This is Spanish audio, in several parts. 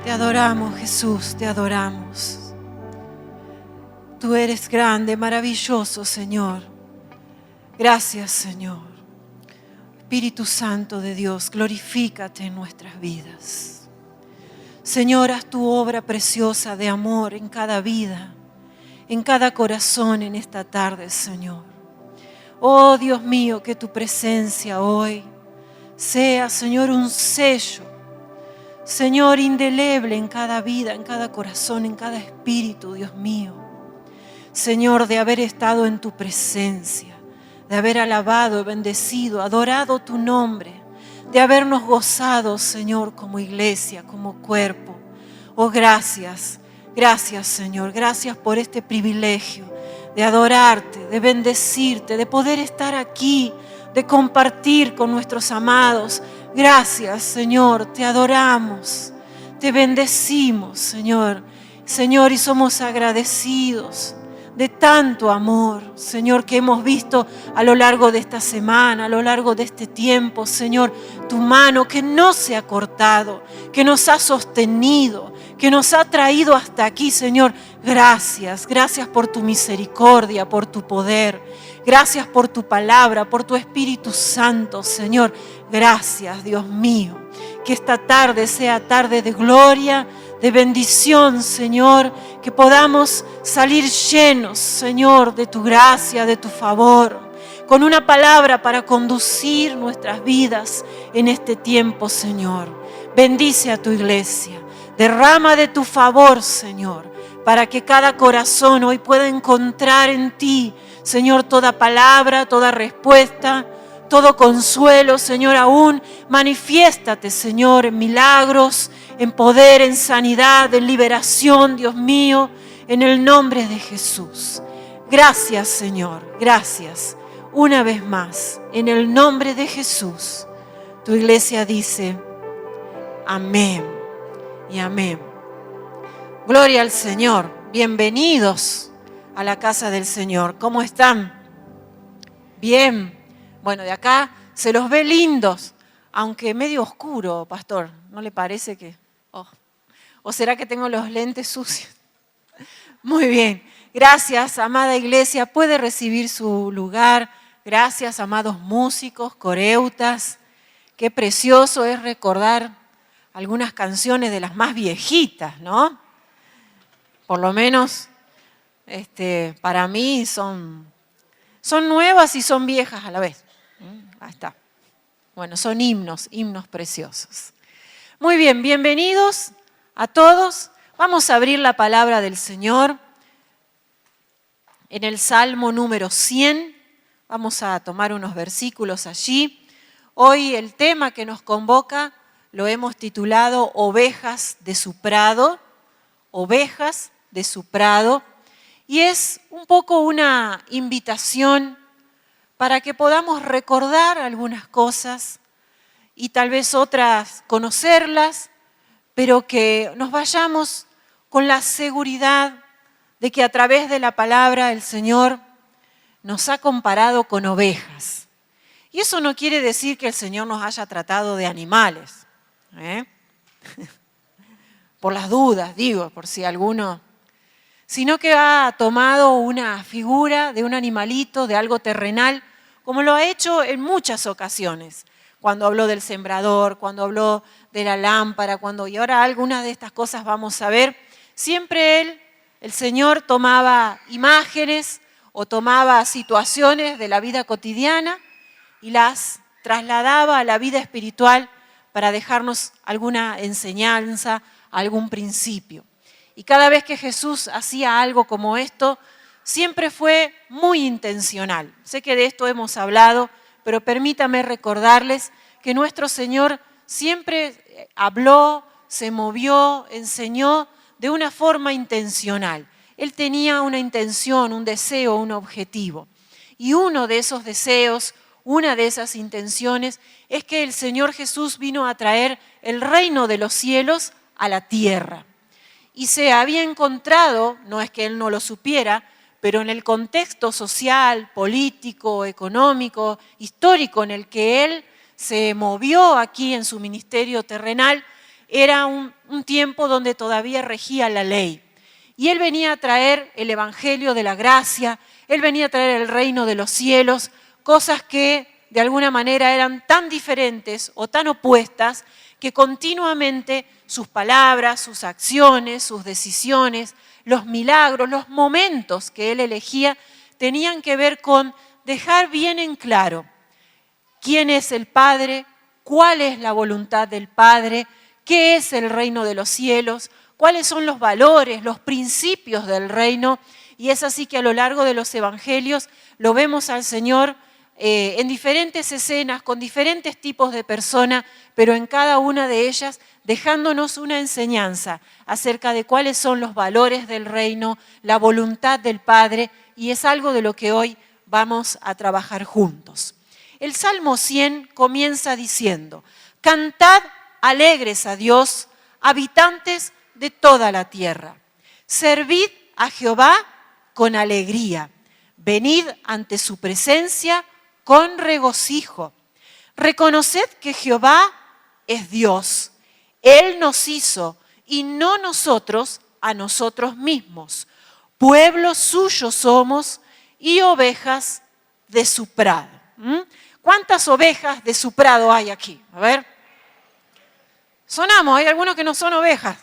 Te adoramos, Jesús, te adoramos. Tú eres grande, maravilloso, Señor. Gracias, Señor. Espíritu Santo de Dios, glorifícate en nuestras vidas. Señor, haz tu obra preciosa de amor en cada vida, en cada corazón en esta tarde, Señor. Oh, Dios mío, que tu presencia hoy sea, Señor, un sello, Señor, indeleble en cada vida, en cada corazón, en cada espíritu, Dios mío. Señor, de haber estado en tu presencia, de haber alabado, bendecido, adorado tu nombre, de habernos gozado, Señor, como iglesia, como cuerpo. Oh, gracias, gracias, Señor, gracias por este privilegio de adorarte, de bendecirte, de poder estar aquí, de compartir con nuestros amados. Gracias, Señor, te adoramos, te bendecimos, Señor. Señor, y somos agradecidos de tanto amor, Señor, que hemos visto a lo largo de esta semana, a lo largo de este tiempo, Señor, tu mano que no se ha cortado, que nos ha sostenido, que nos ha traído hasta aquí, Señor. Gracias, gracias por tu misericordia, por tu poder. Gracias por tu palabra, por tu Espíritu Santo, Señor. Gracias, Dios mío. Que esta tarde sea tarde de gloria, de bendición, Señor. Que podamos salir llenos, Señor, de tu gracia, de tu favor. Con una palabra para conducir nuestras vidas en este tiempo, Señor. Bendice a tu iglesia. Derrama de tu favor, Señor, para que cada corazón hoy pueda encontrar en ti, Señor, toda palabra, toda respuesta, todo consuelo, Señor, aún manifiéstate, Señor, en milagros, en poder, en sanidad, en liberación, Dios mío, en el nombre de Jesús. Gracias, Señor, gracias. Una vez más, en el nombre de Jesús, tu iglesia dice, amén y amén. Gloria al Señor. Bienvenidos a la casa del Señor. ¿Cómo están? Bien. Bueno, de acá se los ve lindos, aunque medio oscuro, pastor. ¿No le parece que? Oh. ¿O será que tengo los lentes sucios? Muy bien. Gracias, amada iglesia. Puede recibir su lugar. Gracias, amados músicos, coreutas. Qué precioso es recordar algunas canciones de las más viejitas, ¿no? Por lo menos para mí son nuevas y son viejas a la vez. Ahí está. Bueno, son himnos preciosos. Muy bien, bienvenidos a todos. Vamos a abrir la palabra del Señor en el Salmo número 100. Vamos a tomar unos versículos allí. Hoy el tema que nos convoca lo hemos titulado Ovejas de su prado. Ovejas de su prado. Y es un poco una invitación para que podamos recordar algunas cosas y tal vez otras conocerlas, pero que nos vayamos con la seguridad de que a través de la palabra el Señor nos ha comparado con ovejas. Y eso no quiere decir que el Señor nos haya tratado de animales, por las dudas, digo, por si alguno, sino que ha tomado una figura de un animalito, de algo terrenal, como lo ha hecho en muchas ocasiones, cuando habló del sembrador, cuando habló de la lámpara, y ahora algunas de estas cosas vamos a ver. Siempre el Señor tomaba imágenes o tomaba situaciones de la vida cotidiana y las trasladaba a la vida espiritual para dejarnos alguna enseñanza, algún principio. Y cada vez que Jesús hacía algo como esto, siempre fue muy intencional. Sé que de esto hemos hablado, pero permítame recordarles que nuestro Señor siempre habló, se movió, enseñó de una forma intencional. Él tenía una intención, un deseo, un objetivo. Y uno de esos deseos, una de esas intenciones, es que el Señor Jesús vino a traer el reino de los cielos a la tierra. Y se había encontrado, no es que Él no lo supiera, pero en el contexto social, político, económico, histórico en el que Él se movió aquí en su ministerio terrenal, era un tiempo donde todavía regía la ley. Y Él venía a traer el evangelio de la gracia, Él venía a traer el reino de los cielos, cosas que de alguna manera eran tan diferentes o tan opuestas que continuamente sus palabras, sus acciones, sus decisiones, los milagros, los momentos que Él elegía tenían que ver con dejar bien en claro quién es el Padre, cuál es la voluntad del Padre, qué es el reino de los cielos, cuáles son los valores, los principios del reino. Y es así que a lo largo de los evangelios lo vemos al Señor en diferentes escenas, con diferentes tipos de personas, pero en cada una de ellas dejándonos una enseñanza acerca de cuáles son los valores del reino, la voluntad del Padre, y es algo de lo que hoy vamos a trabajar juntos. El Salmo 100 comienza diciendo: cantad alegres a Dios, habitantes de toda la tierra. Servid a Jehová con alegría. Venid ante su presencia con regocijo. Reconoced que Jehová es Dios. Él nos hizo y no nosotros a nosotros mismos. Pueblo suyo somos y ovejas de su prado. ¿Cuántas ovejas de su prado hay aquí? A ver. Sonamos, hay algunos que no son ovejas.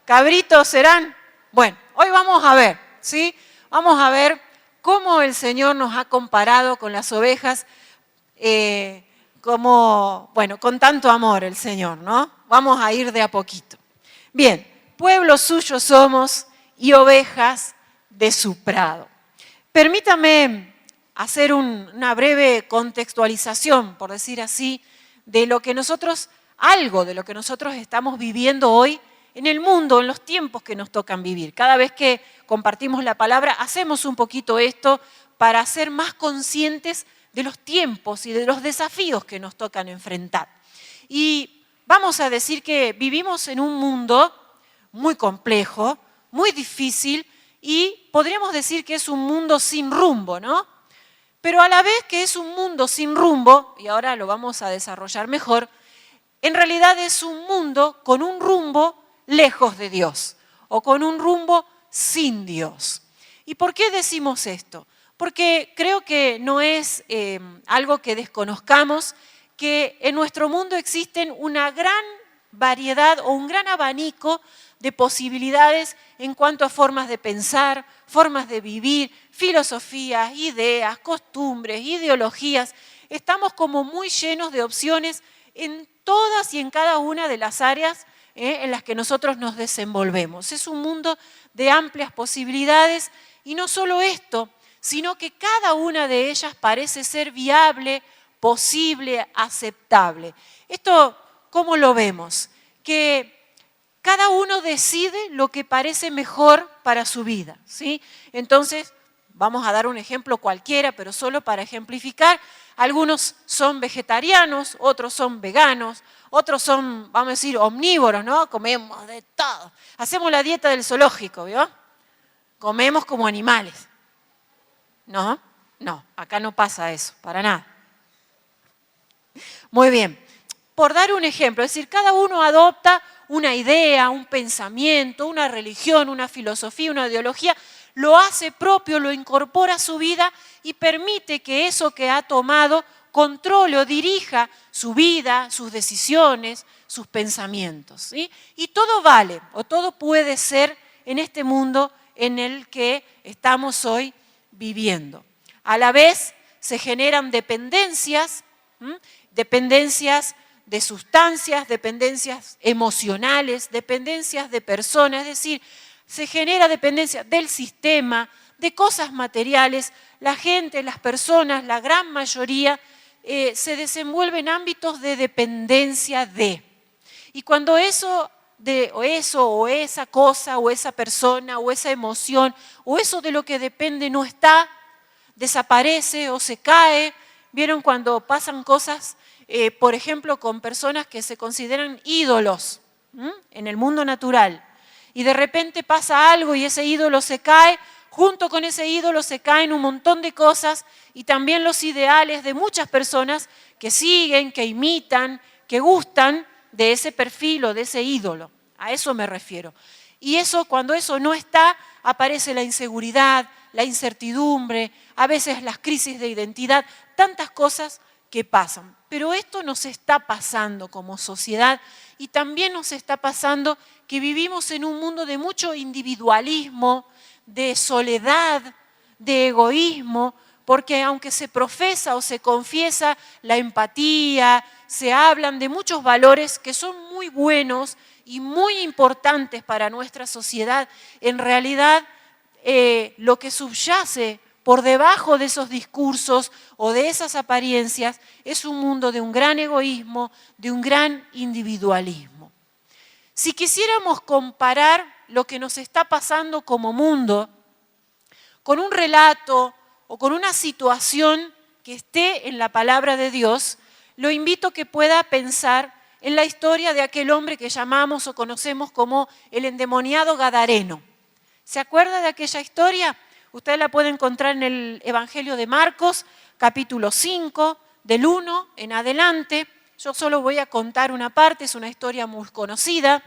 ¿Cabritos serán? Bueno, hoy vamos a ver, ¿sí? Vamos a ver cómo el Señor nos ha comparado con las ovejas, con tanto amor el Señor, ¿no? Vamos a ir de a poquito. Bien, pueblo suyo somos y ovejas de su prado. Permítame hacer una breve contextualización, por decir así, de lo que nosotros estamos viviendo hoy en el mundo, en los tiempos que nos tocan vivir. Cada vez que compartimos la palabra, hacemos un poquito esto para ser más conscientes de los tiempos y de los desafíos que nos tocan enfrentar. Y vamos a decir que vivimos en un mundo muy complejo, muy difícil, y podríamos decir que es un mundo sin rumbo, ¿no? Pero a la vez que es un mundo sin rumbo, y ahora lo vamos a desarrollar mejor, en realidad es un mundo con un rumbo lejos de Dios o con un rumbo sin Dios. ¿Y por qué decimos esto? Porque creo que no es algo que desconozcamos, que en nuestro mundo existen una gran variedad o un gran abanico de posibilidades en cuanto a formas de pensar, formas de vivir, filosofías, ideas, costumbres, ideologías. Estamos como muy llenos de opciones en todas y en cada una de las áreas en las que nosotros nos desenvolvemos. Es un mundo de amplias posibilidades y no solo esto, sino que cada una de ellas parece ser viable, posible, aceptable. Esto, ¿cómo lo vemos? Que cada uno decide lo que parece mejor para su vida, ¿sí? Entonces, vamos a dar un ejemplo cualquiera, pero solo para ejemplificar. Algunos son vegetarianos, otros son veganos, otros son, vamos a decir, omnívoros, ¿no? Comemos de todo. Hacemos la dieta del zoológico, ¿vio? Comemos como animales. ¿No? No, acá no pasa eso, para nada. Muy bien. Por dar un ejemplo, es decir, cada uno adopta una idea, un pensamiento, una religión, una filosofía, una ideología, lo hace propio, lo incorpora a su vida y permite que eso que ha tomado controle o dirija su vida, sus decisiones, sus pensamientos, ¿sí? Y todo vale o todo puede ser en este mundo en el que estamos hoy viviendo. A la vez se generan dependencias, dependencias de sustancias, dependencias emocionales, dependencias de personas, es decir, se genera dependencia del sistema, de cosas materiales. La gente, las personas, la gran mayoría se desenvuelve en ámbitos de dependencia de. Y cuando eso o esa cosa o esa persona o esa emoción o eso de lo que depende no está, desaparece o se cae. ¿Vieron cuando pasan cosas, por ejemplo, con personas que se consideran ídolos en el mundo natural? Y de repente pasa algo y ese ídolo se cae, junto con ese ídolo se caen un montón de cosas y también los ideales de muchas personas que siguen, que imitan, que gustan, de ese perfil o de ese ídolo. A eso me refiero. Y eso, cuando eso no está, aparece la inseguridad, la incertidumbre, a veces las crisis de identidad, tantas cosas que pasan. Pero esto nos está pasando como sociedad y también nos está pasando que vivimos en un mundo de mucho individualismo, de soledad, de egoísmo, porque aunque se profesa o se confiesa la empatía, se hablan de muchos valores que son muy buenos y muy importantes para nuestra sociedad, en realidad lo que subyace por debajo de esos discursos o de esas apariencias es un mundo de un gran egoísmo, de un gran individualismo. Si quisiéramos comparar lo que nos está pasando como mundo con un relato o con una situación que esté en la palabra de Dios, lo invito a que pueda pensar en la historia de aquel hombre que llamamos o conocemos como el endemoniado Gadareno. ¿Se acuerda de aquella historia? Usted la puede encontrar en el Evangelio de Marcos, capítulo 5, del 1 en adelante. Yo solo voy a contar una parte, es una historia muy conocida.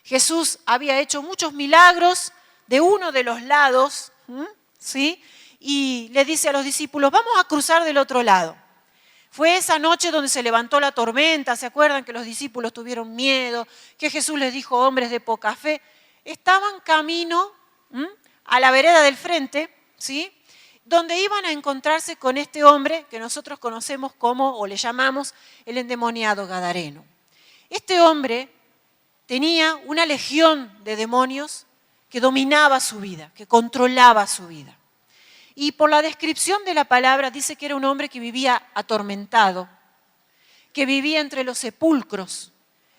Jesús había hecho muchos milagros de uno de los lados, ¿sí? Y le dice a los discípulos, vamos a cruzar del otro lado. Fue esa noche donde se levantó la tormenta, ¿se acuerdan que los discípulos tuvieron miedo? Que Jesús les dijo, hombres de poca fe. Estaban camino a la vereda del frente, ¿sí? Donde iban a encontrarse con este hombre que nosotros conocemos como, o le llamamos, el endemoniado Gadareno. Este hombre tenía una legión de demonios que dominaba su vida, que controlaba su vida. Y por la descripción de la palabra dice que era un hombre que vivía atormentado, que vivía entre los sepulcros.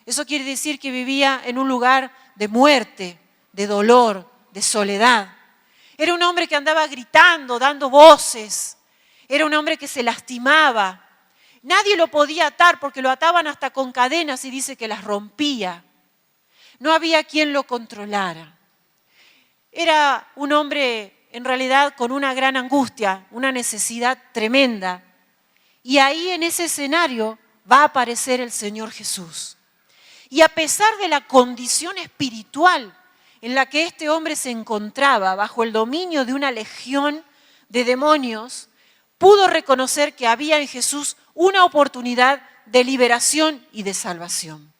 Eso quiere decir que vivía en un lugar de muerte, de dolor, de soledad. Era un hombre que andaba gritando, dando voces. Era un hombre que se lastimaba. Nadie lo podía atar porque lo ataban hasta con cadenas y dice que las rompía. No había quien lo controlara. Era un hombre en realidad con una gran angustia, una necesidad tremenda. Y ahí en ese escenario va a aparecer el Señor Jesús. Y a pesar de la condición espiritual en la que este hombre se encontraba, bajo el dominio de una legión de demonios, pudo reconocer que había en Jesús una oportunidad de liberación y de salvación.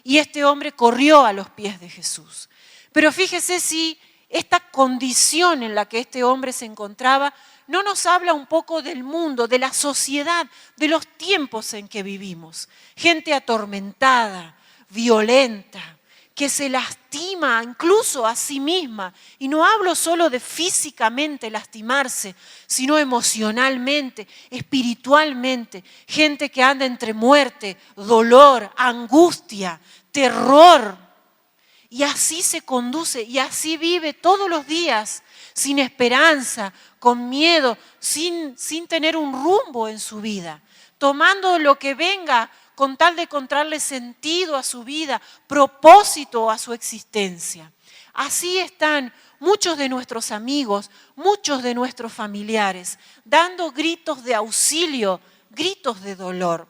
Y este hombre corrió a los pies de Jesús. Pero fíjese si esta condición en la que este hombre se encontraba no nos habla un poco del mundo, de la sociedad, de los tiempos en que vivimos. Gente atormentada, violenta, que se lastima incluso a sí misma. Y no hablo solo de físicamente lastimarse, sino emocionalmente, espiritualmente. Gente que anda entre muerte, dolor, angustia, terror. Y así se conduce y así vive todos los días, sin esperanza, con miedo, sin tener un rumbo en su vida, tomando lo que venga con tal de encontrarle sentido a su vida, propósito a su existencia. Así están muchos de nuestros amigos, muchos de nuestros familiares, dando gritos de auxilio, gritos de dolor.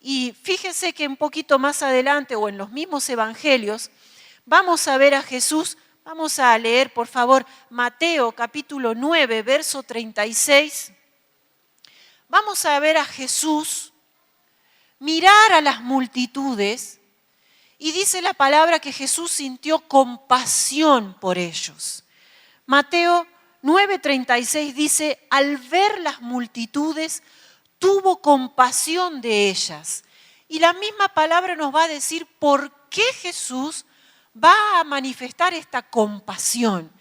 Y fíjense que un poquito más adelante o en los mismos evangelios, vamos a ver a Jesús, vamos a leer por favor Mateo capítulo 9, verso 36. Vamos a ver a Jesús mirar a las multitudes y dice la palabra que Jesús sintió compasión por ellos. Mateo 9:36 dice, al ver las multitudes, tuvo compasión de ellas. Y la misma palabra nos va a decir por qué Jesús va a manifestar esta compasión.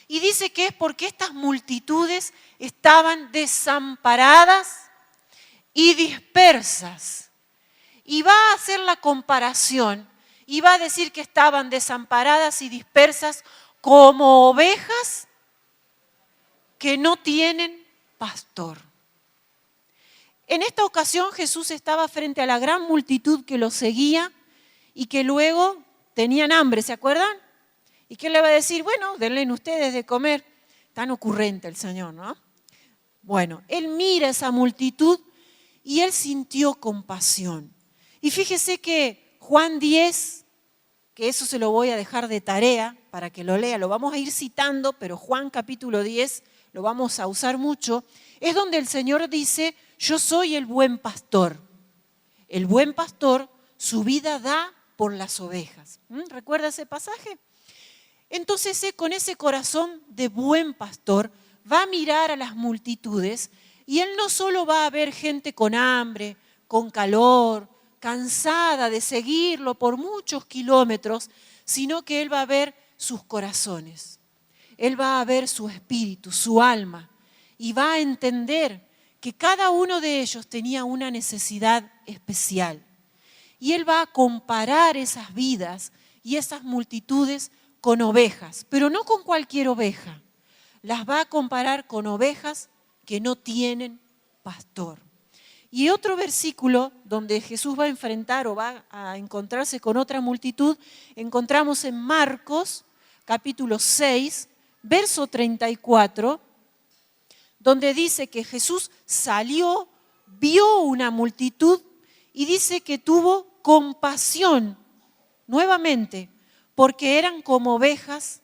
Y dice que es porque estas multitudes estaban desamparadas y dispersas. Y va a hacer la comparación y va a decir que estaban desamparadas y dispersas como ovejas que no tienen pastor. En esta ocasión Jesús estaba frente a la gran multitud que lo seguía y que luego tenían hambre, ¿se acuerdan? ¿Y qué le va a decir? Bueno, denle ustedes de comer. Tan ocurrente el Señor, ¿no? Bueno, Él mira esa multitud y Él sintió compasión. Y fíjese que Juan 10, que eso se lo voy a dejar de tarea para que lo lea, lo vamos a ir citando, pero Juan capítulo 10 lo vamos a usar mucho, es donde el Señor dice, yo soy el buen pastor. El buen pastor su vida da por las ovejas. ¿Recuerda ese pasaje? Entonces, con ese corazón de buen pastor, va a mirar a las multitudes y él no solo va a ver gente con hambre, con calor, cansada de seguirlo por muchos kilómetros, sino que él va a ver sus corazones. Él va a ver su espíritu, su alma, y va a entender que cada uno de ellos tenía una necesidad especial. Y él va a comparar esas vidas y esas multitudes con ovejas, pero no con cualquier oveja. Las va a comparar con ovejas que no tienen pastor. Y otro versículo donde Jesús va a enfrentar o va a encontrarse con otra multitud, encontramos en Marcos capítulo 6, verso 34, donde dice que Jesús salió, vio una multitud y dice que tuvo compasión nuevamente, porque eran como ovejas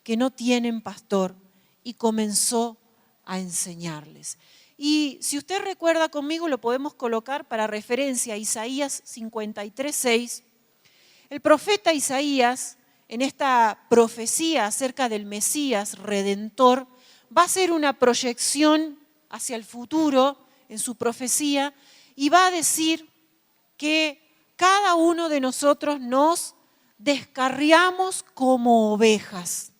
que no tienen pastor, y comenzó a enseñarles. Y si usted recuerda conmigo, lo podemos colocar para referencia, Isaías 53:6. El profeta Isaías, en esta profecía acerca del Mesías Redentor, va a hacer una proyección hacia el futuro en su profecía y va a decir que cada uno de nosotros nos descarriamos como ovejas.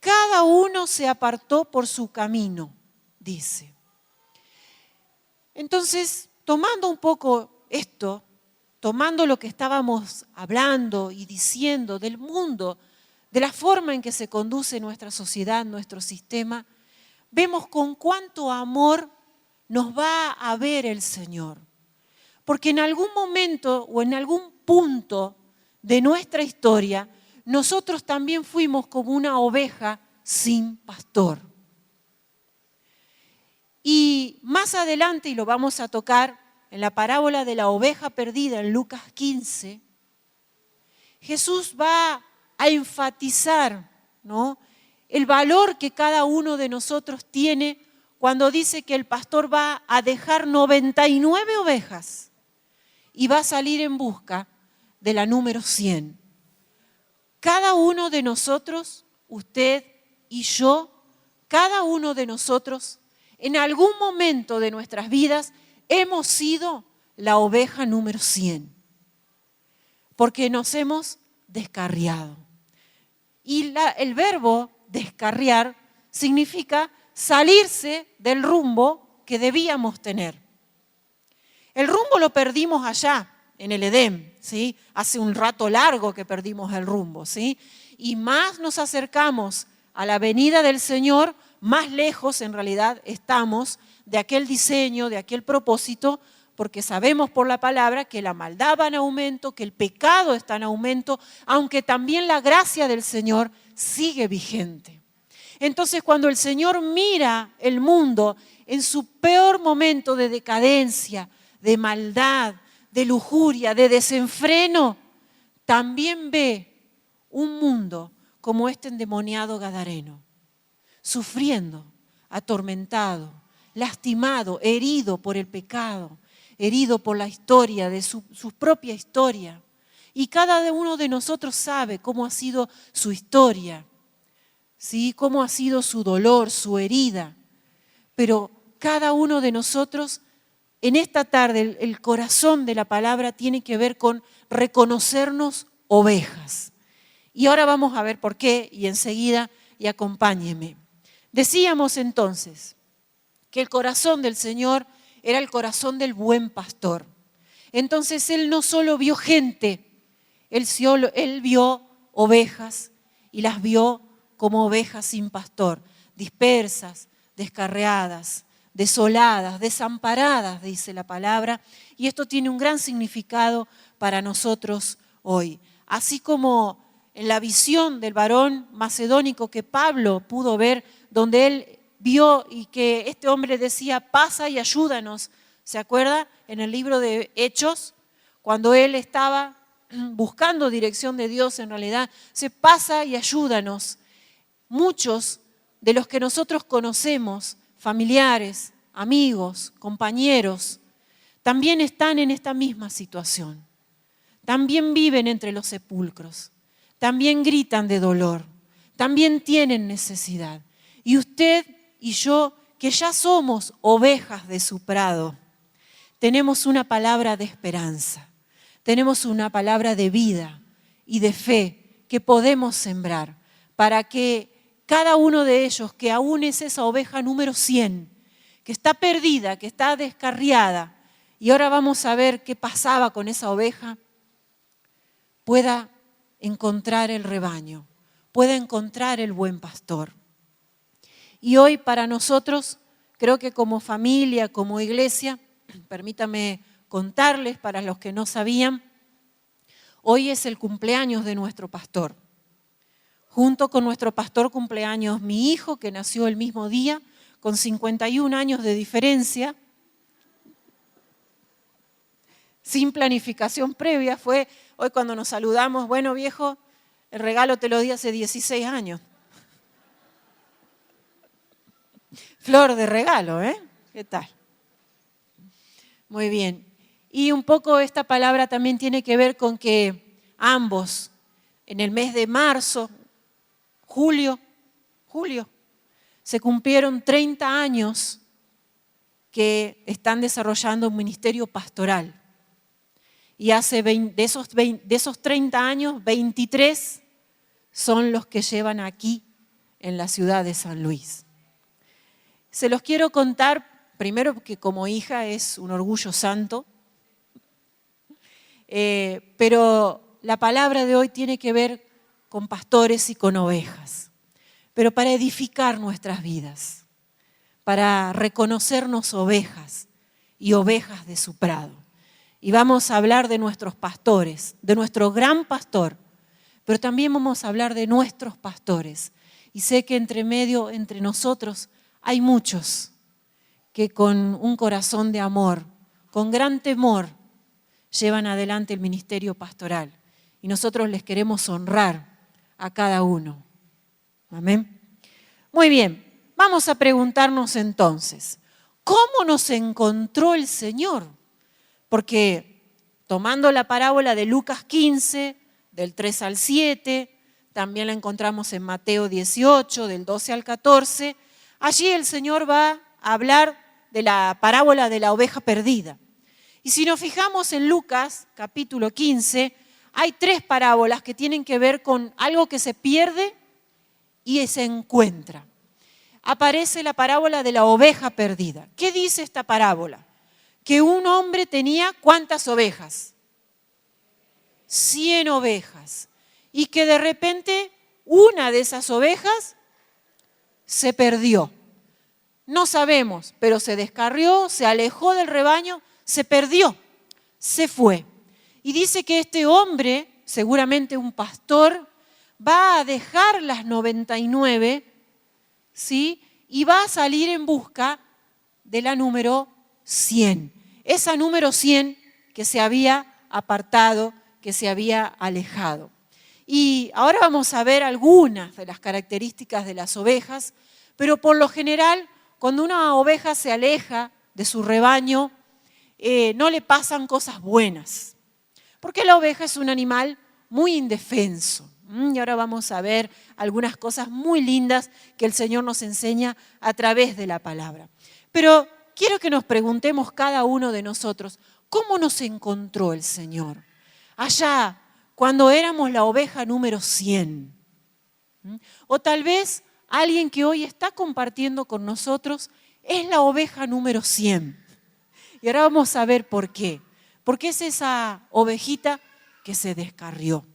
Cada uno se apartó por su camino, dice. Entonces, tomando un poco esto, tomando lo que estábamos hablando y diciendo del mundo, de la forma en que se conduce nuestra sociedad, nuestro sistema, vemos con cuánto amor nos va a ver el Señor. Porque en algún momento o en algún punto de nuestra historia, nosotros también fuimos como una oveja sin pastor. Y más adelante, y lo vamos a tocar en la parábola de la oveja perdida en Lucas 15, Jesús va a enfatizar, ¿no?, el valor que cada uno de nosotros tiene cuando dice que el pastor va a dejar 99 ovejas y va a salir en busca de la número 100. Cada uno de nosotros, usted y yo, cada uno de nosotros, en algún momento de nuestras vidas, hemos sido la oveja número 100, porque nos hemos descarriado. Y el verbo descarriar significa salirse del rumbo que debíamos tener. El rumbo lo perdimos allá, en el Edén, ¿sí? Hace un rato largo que perdimos el rumbo, ¿sí? Y más nos acercamos a la venida del Señor, más lejos en realidad estamos de aquel diseño, de aquel propósito, porque sabemos por la palabra que la maldad va en aumento, que el pecado está en aumento, aunque también la gracia del Señor sigue vigente. Entonces, cuando el Señor mira el mundo en su peor momento de decadencia, de maldad, de lujuria, de desenfreno, también ve un mundo como este endemoniado gadareno, sufriendo, atormentado, lastimado, herido por el pecado, herido por la historia, de su propia historia. Y cada uno de nosotros sabe cómo ha sido su historia, ¿sí?, cómo ha sido su dolor, su herida. Pero cada uno de nosotros, en esta tarde, el corazón de la palabra tiene que ver con reconocernos ovejas. Y ahora vamos a ver por qué, y enseguida, y acompáñeme. Decíamos entonces que el corazón del Señor era el corazón del buen pastor. Entonces Él no solo vio gente, Él vio ovejas y las vio como ovejas sin pastor, dispersas, descarriadas, desoladas, desamparadas, dice la palabra, y esto tiene un gran significado para nosotros hoy. Así como en la visión del varón macedónico que Pablo pudo ver, donde él vio y que este hombre decía, pasa y ayúdanos, ¿se acuerda? En el libro de Hechos, cuando él estaba buscando dirección de Dios, en realidad se pasa y ayúdanos. Muchos de los que nosotros conocemos, familiares, amigos, compañeros, también están en esta misma situación. También viven entre los sepulcros, también gritan de dolor, también tienen necesidad. Y usted y yo, que ya somos ovejas de su prado, tenemos una palabra de esperanza, tenemos una palabra de vida y de fe que podemos sembrar para que cada uno de ellos, que aún es esa oveja número 100, que está perdida, que está descarriada, y ahora vamos a ver qué pasaba con esa oveja, pueda encontrar el rebaño, pueda encontrar el buen pastor. Y hoy para nosotros, creo que como familia, como iglesia, permítame contarles para los que no sabían, hoy es el cumpleaños de nuestro pastor. Junto con nuestro pastor cumpleaños mi hijo, que nació el mismo día, con 51 años de diferencia, sin planificación previa. Fue hoy cuando nos saludamos, bueno viejo, el regalo te lo di hace 16 años. Flor de regalo, ¿eh? ¿Qué tal? Muy bien. Y un poco esta palabra también tiene que ver con que ambos, en el mes de marzo, julio, se cumplieron 30 años que están desarrollando un ministerio pastoral. Y de esos 30 años, 23 son los que llevan aquí en la ciudad de San Luis. Se los quiero contar, primero porque como hija es un orgullo santo, pero la palabra de hoy tiene que ver con pastores y con ovejas, pero para edificar nuestras vidas, para reconocernos ovejas y ovejas de su prado. Y vamos a hablar de nuestros pastores, de nuestro gran pastor, pero también vamos a hablar de nuestros pastores. Y sé que entre nosotros, hay muchos que con un corazón de amor, con gran temor, llevan adelante el ministerio pastoral. Y nosotros les queremos honrar a cada uno. Amén. Muy bien, vamos a preguntarnos entonces, ¿cómo nos encontró el Señor? Porque tomando la parábola de Lucas 15, del 3 al 7, también la encontramos en Mateo 18, del 12 al 14, allí el Señor va a hablar de la parábola de la oveja perdida. Y si nos fijamos en Lucas, capítulo 15, hay 3 parábolas que tienen que ver con algo que se pierde y se encuentra. Aparece la parábola de la oveja perdida. ¿Qué dice esta parábola? Que un hombre tenía ¿cuántas ovejas? 100 ovejas. Y que de repente una de esas ovejas se perdió. No sabemos, pero se descarrió, se alejó del rebaño, se perdió, se fue. Y dice que este hombre, seguramente un pastor, va a dejar las 99, ¿sí? Y va a salir en busca de la número 100. Esa número 100 que se había apartado, que se había alejado. Y ahora vamos a ver algunas de las características de las ovejas, pero por lo general, cuando una oveja se aleja de su rebaño, no le pasan cosas buenas, porque la oveja es un animal muy indefenso. Y ahora vamos a ver algunas cosas muy lindas que el Señor nos enseña a través de la palabra. Pero quiero que nos preguntemos cada uno de nosotros, ¿cómo nos encontró el Señor? Allá, cuando éramos la oveja número 100. O tal vez alguien que hoy está compartiendo con nosotros es la oveja número 100. Y ahora vamos a ver por qué. Porque es esa ovejita que se descarrió.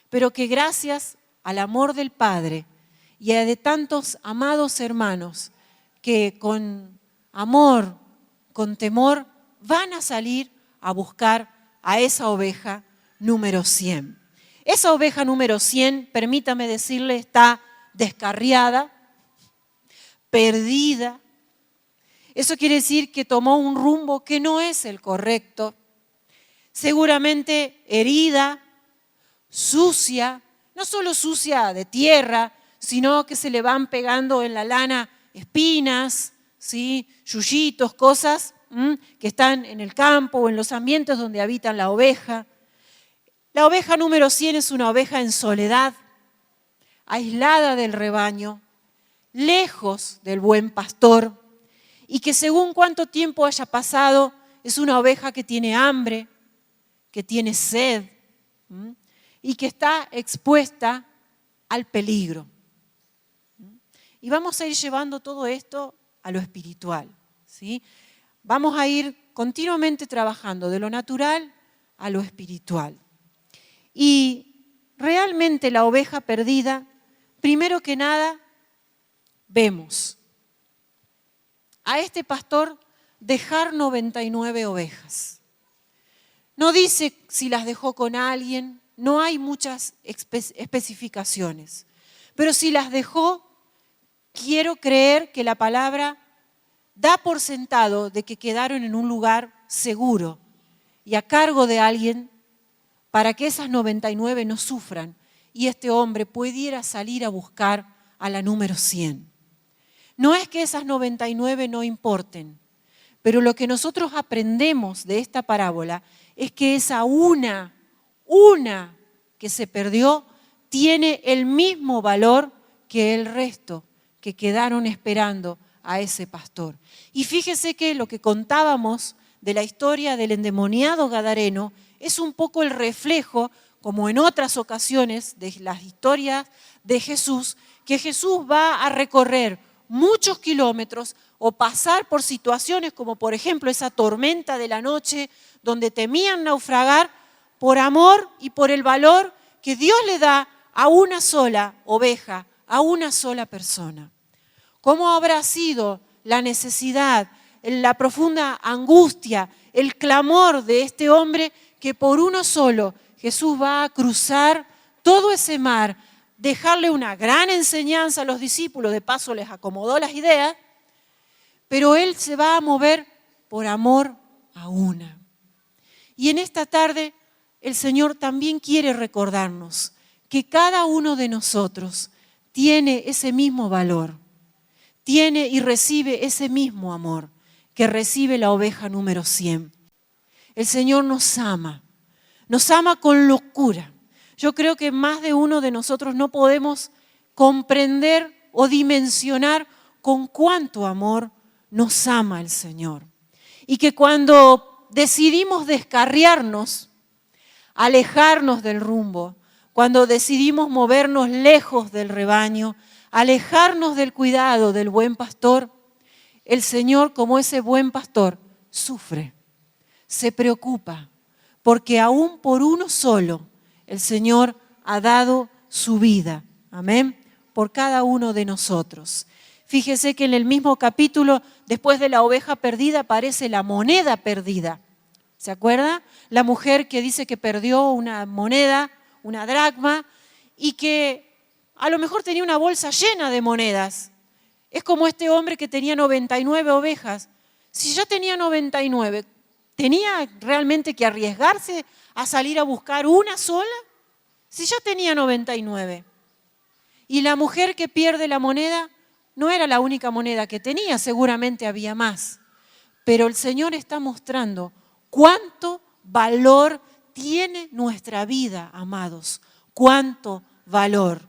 Pero que gracias al amor del Padre y a de tantos amados hermanos que con amor, con temor, van a salir a buscar a esa oveja número 100. Esa oveja número 100, permítame decirle, está descarriada, perdida. Eso quiere decir que tomó un rumbo que no es el correcto. seguramente herida, sucia, no solo sucia de tierra, sino que se le van pegando en la lana espinas, ¿sí? Yuyitos, cosas que están en el campo o en los ambientes donde habitan la oveja. La oveja número 100 es una oveja en soledad, aislada del rebaño, lejos del buen pastor, y que según cuánto tiempo haya pasado, es una oveja que tiene hambre, que tiene sed, y que está expuesta al peligro. Y vamos a ir llevando todo esto a lo espiritual, ¿sí? Vamos a ir continuamente trabajando de lo natural a lo espiritual. Y realmente la oveja perdida, primero que nada, vemos a este pastor dejar 99 ovejas. No dice si las dejó con alguien, no hay muchas especificaciones. Pero si las dejó, quiero creer que la palabra da por sentado de que quedaron en un lugar seguro y a cargo de alguien para que esas 99 no sufran y este hombre pudiera salir a buscar a la número 100. No es que esas 99 no importen, pero lo que nosotros aprendemos de esta parábola es que esa una que se perdió tiene el mismo valor que el resto que quedaron esperando a ese pastor. Y fíjese que lo que contábamos de la historia del endemoniado gadareno es un poco el reflejo, como en otras ocasiones de las historias de Jesús, que Jesús va a recorrer muchos kilómetros o pasar por situaciones como por ejemplo esa tormenta de la noche donde temían naufragar por amor y por el valor que Dios le da a una sola oveja, a una sola persona. ¿Cómo habrá sido la necesidad, la profunda angustia, el clamor de este hombre que por uno solo Jesús va a cruzar todo ese mar, dejarle una gran enseñanza a los discípulos, de paso les acomodó las ideas, pero él se va a mover por amor a una. Y en esta tarde el Señor también quiere recordarnos que cada uno de nosotros tiene ese mismo valor, tiene y recibe ese mismo amor que recibe la oveja número 100. El Señor nos ama con locura. Yo creo que más de uno de nosotros no podemos comprender o dimensionar con cuánto amor nos ama el Señor. Y que cuando decidimos descarriarnos, alejarnos del rumbo, cuando decidimos movernos lejos del rebaño, alejarnos del cuidado del buen pastor, el Señor, como ese buen pastor, sufre, se preocupa, porque aún por uno solo el Señor ha dado su vida, amén, por cada uno de nosotros. Fíjese que en el mismo capítulo, después de la oveja perdida, aparece la moneda perdida. ¿Se acuerda? La mujer que dice que perdió una moneda, una dracma, y que a lo mejor tenía una bolsa llena de monedas. Es como este hombre que tenía 99 ovejas. Si ya tenía 99, ¿tenía realmente que arriesgarse a salir a buscar una sola? Si ya tenía 99. Y la mujer que pierde la moneda no era la única moneda que tenía, seguramente había más. Pero el Señor está mostrando cuánto valor tiene nuestra vida, amados. Cuánto valor.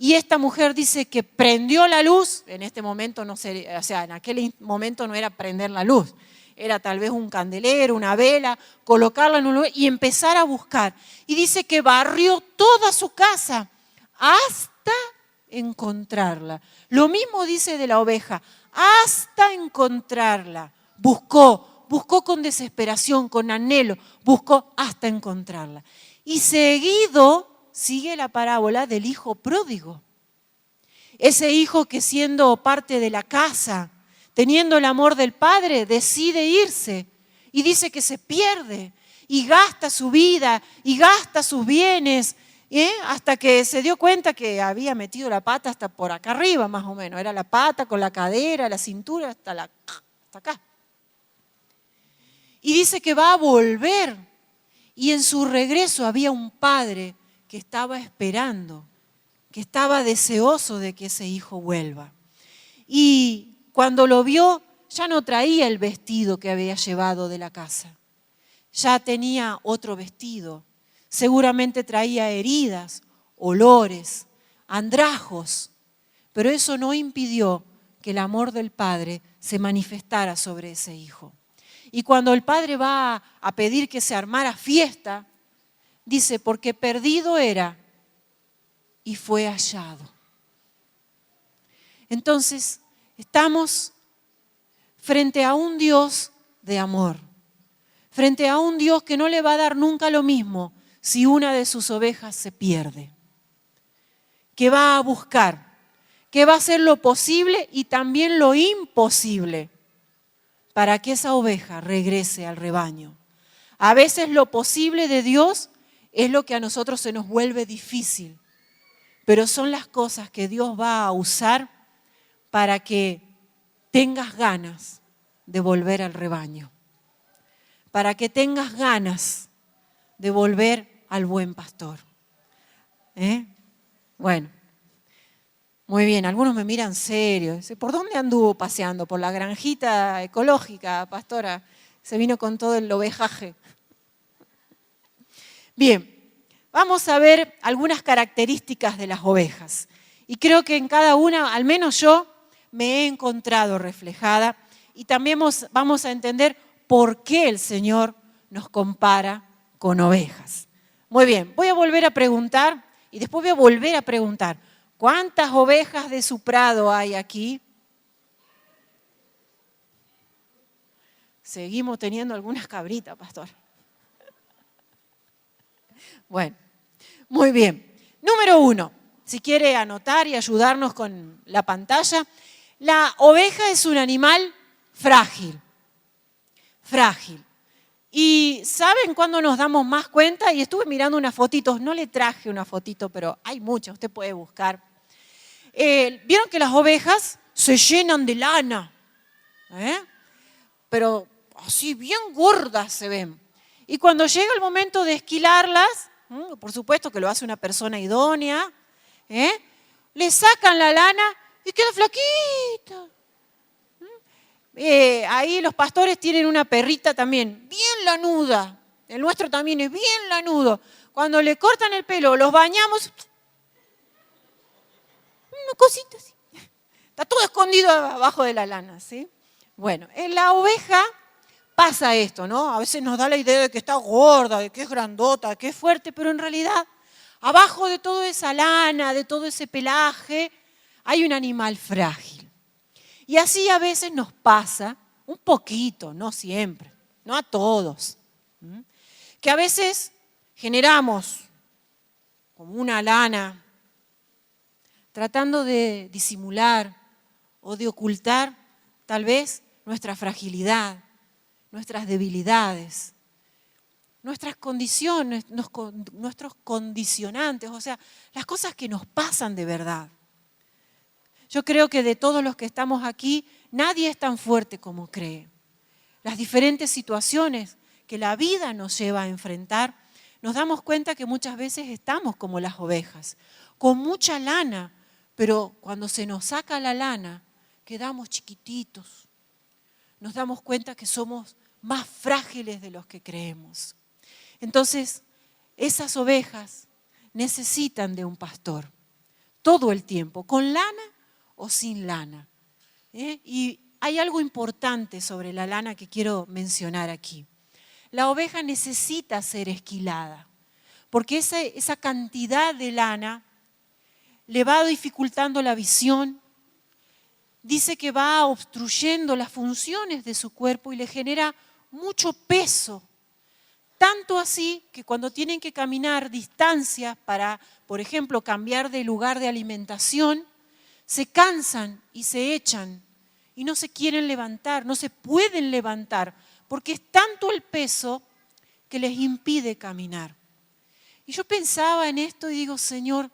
Y esta mujer dice que prendió la luz, en este momento no sería, o sea, en aquel momento no era prender la luz, era tal vez un candelero, una vela, colocarla en un lugar y empezar a buscar. Y dice que barrió toda su casa hasta encontrarla. Lo mismo dice de la oveja, hasta encontrarla. Buscó con desesperación, con anhelo, buscó hasta encontrarla. Y seguido sigue la parábola del hijo pródigo. Ese hijo que siendo parte de la casa, teniendo el amor del padre, decide irse y dice que se pierde y gasta su vida y gasta sus bienes, hasta que se dio cuenta que había metido la pata hasta por acá arriba más o menos. Era la pata con la cadera, la cintura hasta acá. Y dice que va a volver Y en su regreso había un padre que estaba esperando, que estaba deseoso de que ese hijo vuelva. Y cuando lo vio, ya no traía el vestido que había llevado de la casa. Ya tenía otro vestido. Seguramente traía heridas, olores, andrajos. Pero eso no impidió que el amor del padre se manifestara sobre ese hijo. Y cuando el padre va a pedir que se armara fiesta, dice, porque perdido era y fue hallado. Entonces, estamos frente a un Dios de amor, frente a un Dios que no le va a dar nunca lo mismo si una de sus ovejas se pierde, que va a buscar, que va a hacer lo posible y también lo imposible para que esa oveja regrese al rebaño. A veces lo posible de Dios es lo que a nosotros se nos vuelve difícil, pero son las cosas que Dios va a usar para que tengas ganas de volver al rebaño, para que tengas ganas de volver al buen pastor. Bueno, muy bien, algunos me miran serio. Dicen, ¿por dónde anduvo paseando? ¿Por la granjita ecológica, pastora? Se vino con todo el ovejaje. Bien, vamos a ver algunas características de las ovejas. Y creo que en cada una, al menos yo, me he encontrado reflejada. Y también vamos a entender por qué el Señor nos compara con ovejas. Muy bien, voy a volver a preguntar y después voy a volver a preguntar. ¿Cuántas ovejas de su prado hay aquí? Seguimos teniendo algunas cabritas, pastor. Bueno, muy bien. Número 1, si quiere anotar y ayudarnos con la pantalla, la oveja es un animal frágil. Frágil. ¿Y saben cuándo nos damos más cuenta? Y estuve mirando unas fotitos, no le traje una fotito, pero hay muchas, usted puede buscar. ¿Vieron que las ovejas se llenan de lana? Pero así bien gordas se ven. Y cuando llega el momento de esquilarlas, por supuesto que lo hace una persona idónea, le sacan la lana y queda flaquita. Ahí los pastores tienen una perrita también, bien lanuda. El nuestro también es bien lanudo. Cuando le cortan el pelo, los bañamos, una cosita así. Está todo escondido abajo de la lana, ¿sí? Bueno, en la oveja pasa esto, ¿no? A veces nos da la idea de que está gorda, de que es grandota, de que es fuerte, pero en realidad, abajo de toda esa lana, de todo ese pelaje, hay un animal frágil. Y así a veces nos pasa, un poquito, no siempre, no a todos, que a veces generamos como una lana tratando de disimular o de ocultar tal vez nuestra fragilidad, nuestras debilidades, nuestras condiciones, nuestros condicionantes, o sea, las cosas que nos pasan de verdad. Yo creo que de todos los que estamos aquí, nadie es tan fuerte como cree. Las diferentes situaciones que la vida nos lleva a enfrentar, nos damos cuenta que muchas veces estamos como las ovejas, con mucha lana, pero cuando se nos saca la lana, quedamos chiquititos. Nos damos cuenta que somos más frágiles de los que creemos. Entonces, esas ovejas necesitan de un pastor todo el tiempo, con lana o sin lana. Y hay algo importante sobre la lana que quiero mencionar aquí. La oveja necesita ser esquilada, porque esa cantidad de lana le va dificultando la visión. Dice que va obstruyendo las funciones de su cuerpo y le genera mucho peso. Tanto así que cuando tienen que caminar distancias para, por ejemplo, cambiar de lugar de alimentación, se cansan y se echan y no se quieren levantar, no se pueden levantar, porque es tanto el peso que les impide caminar. Y yo pensaba en esto y digo, Señor,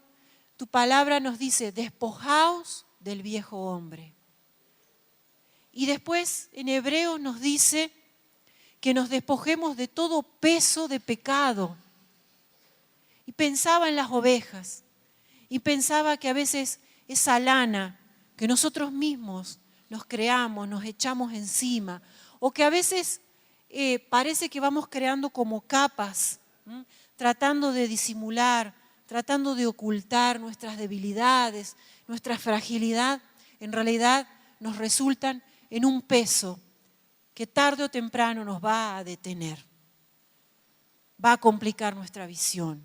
tu palabra nos dice, despojaos del viejo hombre. Y después en Hebreos nos dice que nos despojemos de todo peso de pecado. Y pensaba en las ovejas, y pensaba que a veces esa lana que nosotros mismos nos creamos, nos echamos encima, o que a veces parece que vamos creando como capas, tratando de disimular, tratando de ocultar nuestras debilidades, nuestra fragilidad, en realidad nos resultan en un peso que tarde o temprano nos va a detener, va a complicar nuestra visión,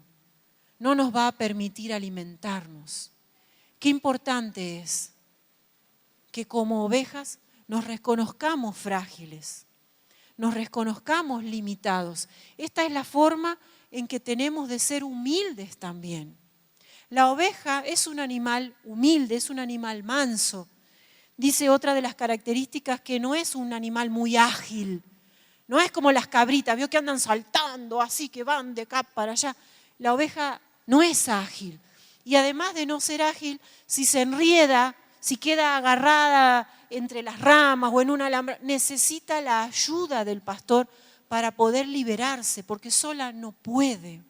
no nos va a permitir alimentarnos. Qué importante es que como ovejas nos reconozcamos frágiles, nos reconozcamos limitados. Esta es la forma en que tenemos de ser humildes también. La oveja es un animal humilde, es un animal manso. Dice otra de las características que no es un animal muy ágil, no es como las cabritas, vio que andan saltando así, que van de acá para allá. La oveja no es ágil. Y además de no ser ágil, si se enrieda, si queda agarrada entre las ramas o en un alambre, necesita la ayuda del pastor para poder liberarse, porque sola no puede.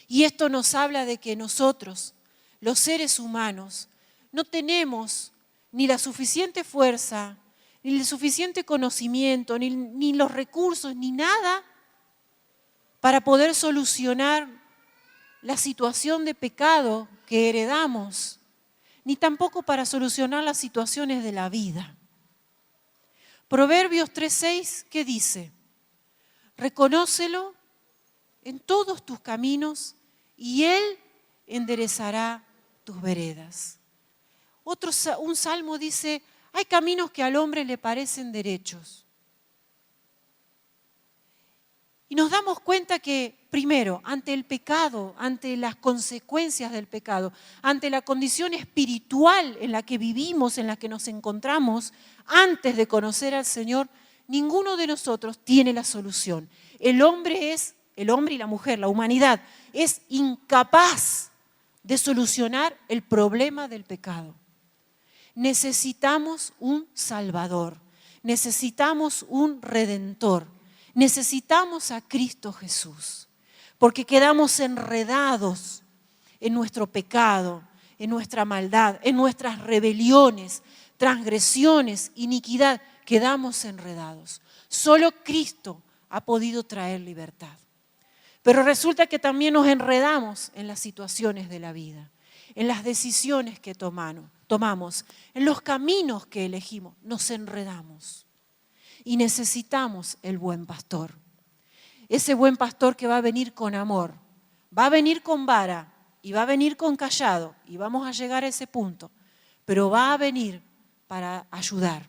Y esto nos habla de que nosotros, los seres humanos, no tenemos ni la suficiente fuerza, ni el suficiente conocimiento, ni los recursos, ni nada para poder solucionar la situación de pecado que heredamos, ni tampoco para solucionar las situaciones de la vida. Proverbios 3:6, ¿qué dice? Reconócelo en todos tus caminos y Él enderezará tus veredas. Un salmo dice, hay caminos que al hombre le parecen derechos. Y nos damos cuenta que, primero, ante el pecado, ante las consecuencias del pecado, ante la condición espiritual en la que vivimos, en la que nos encontramos, antes de conocer al Señor, ninguno de nosotros tiene la solución. El hombre y la mujer, la humanidad, es incapaz de solucionar el problema del pecado. Necesitamos un Salvador, necesitamos un Redentor, necesitamos a Cristo Jesús, porque quedamos enredados en nuestro pecado, en nuestra maldad, en nuestras rebeliones, transgresiones, iniquidad, quedamos enredados. Solo Cristo ha podido traer libertad. Pero resulta que también nos enredamos en las situaciones de la vida, en las decisiones que tomamos, en los caminos que elegimos, nos enredamos. Y necesitamos el buen pastor. Ese buen pastor que va a venir con amor, va a venir con vara y va a venir con cayado, y vamos a llegar a ese punto, pero va a venir para ayudar,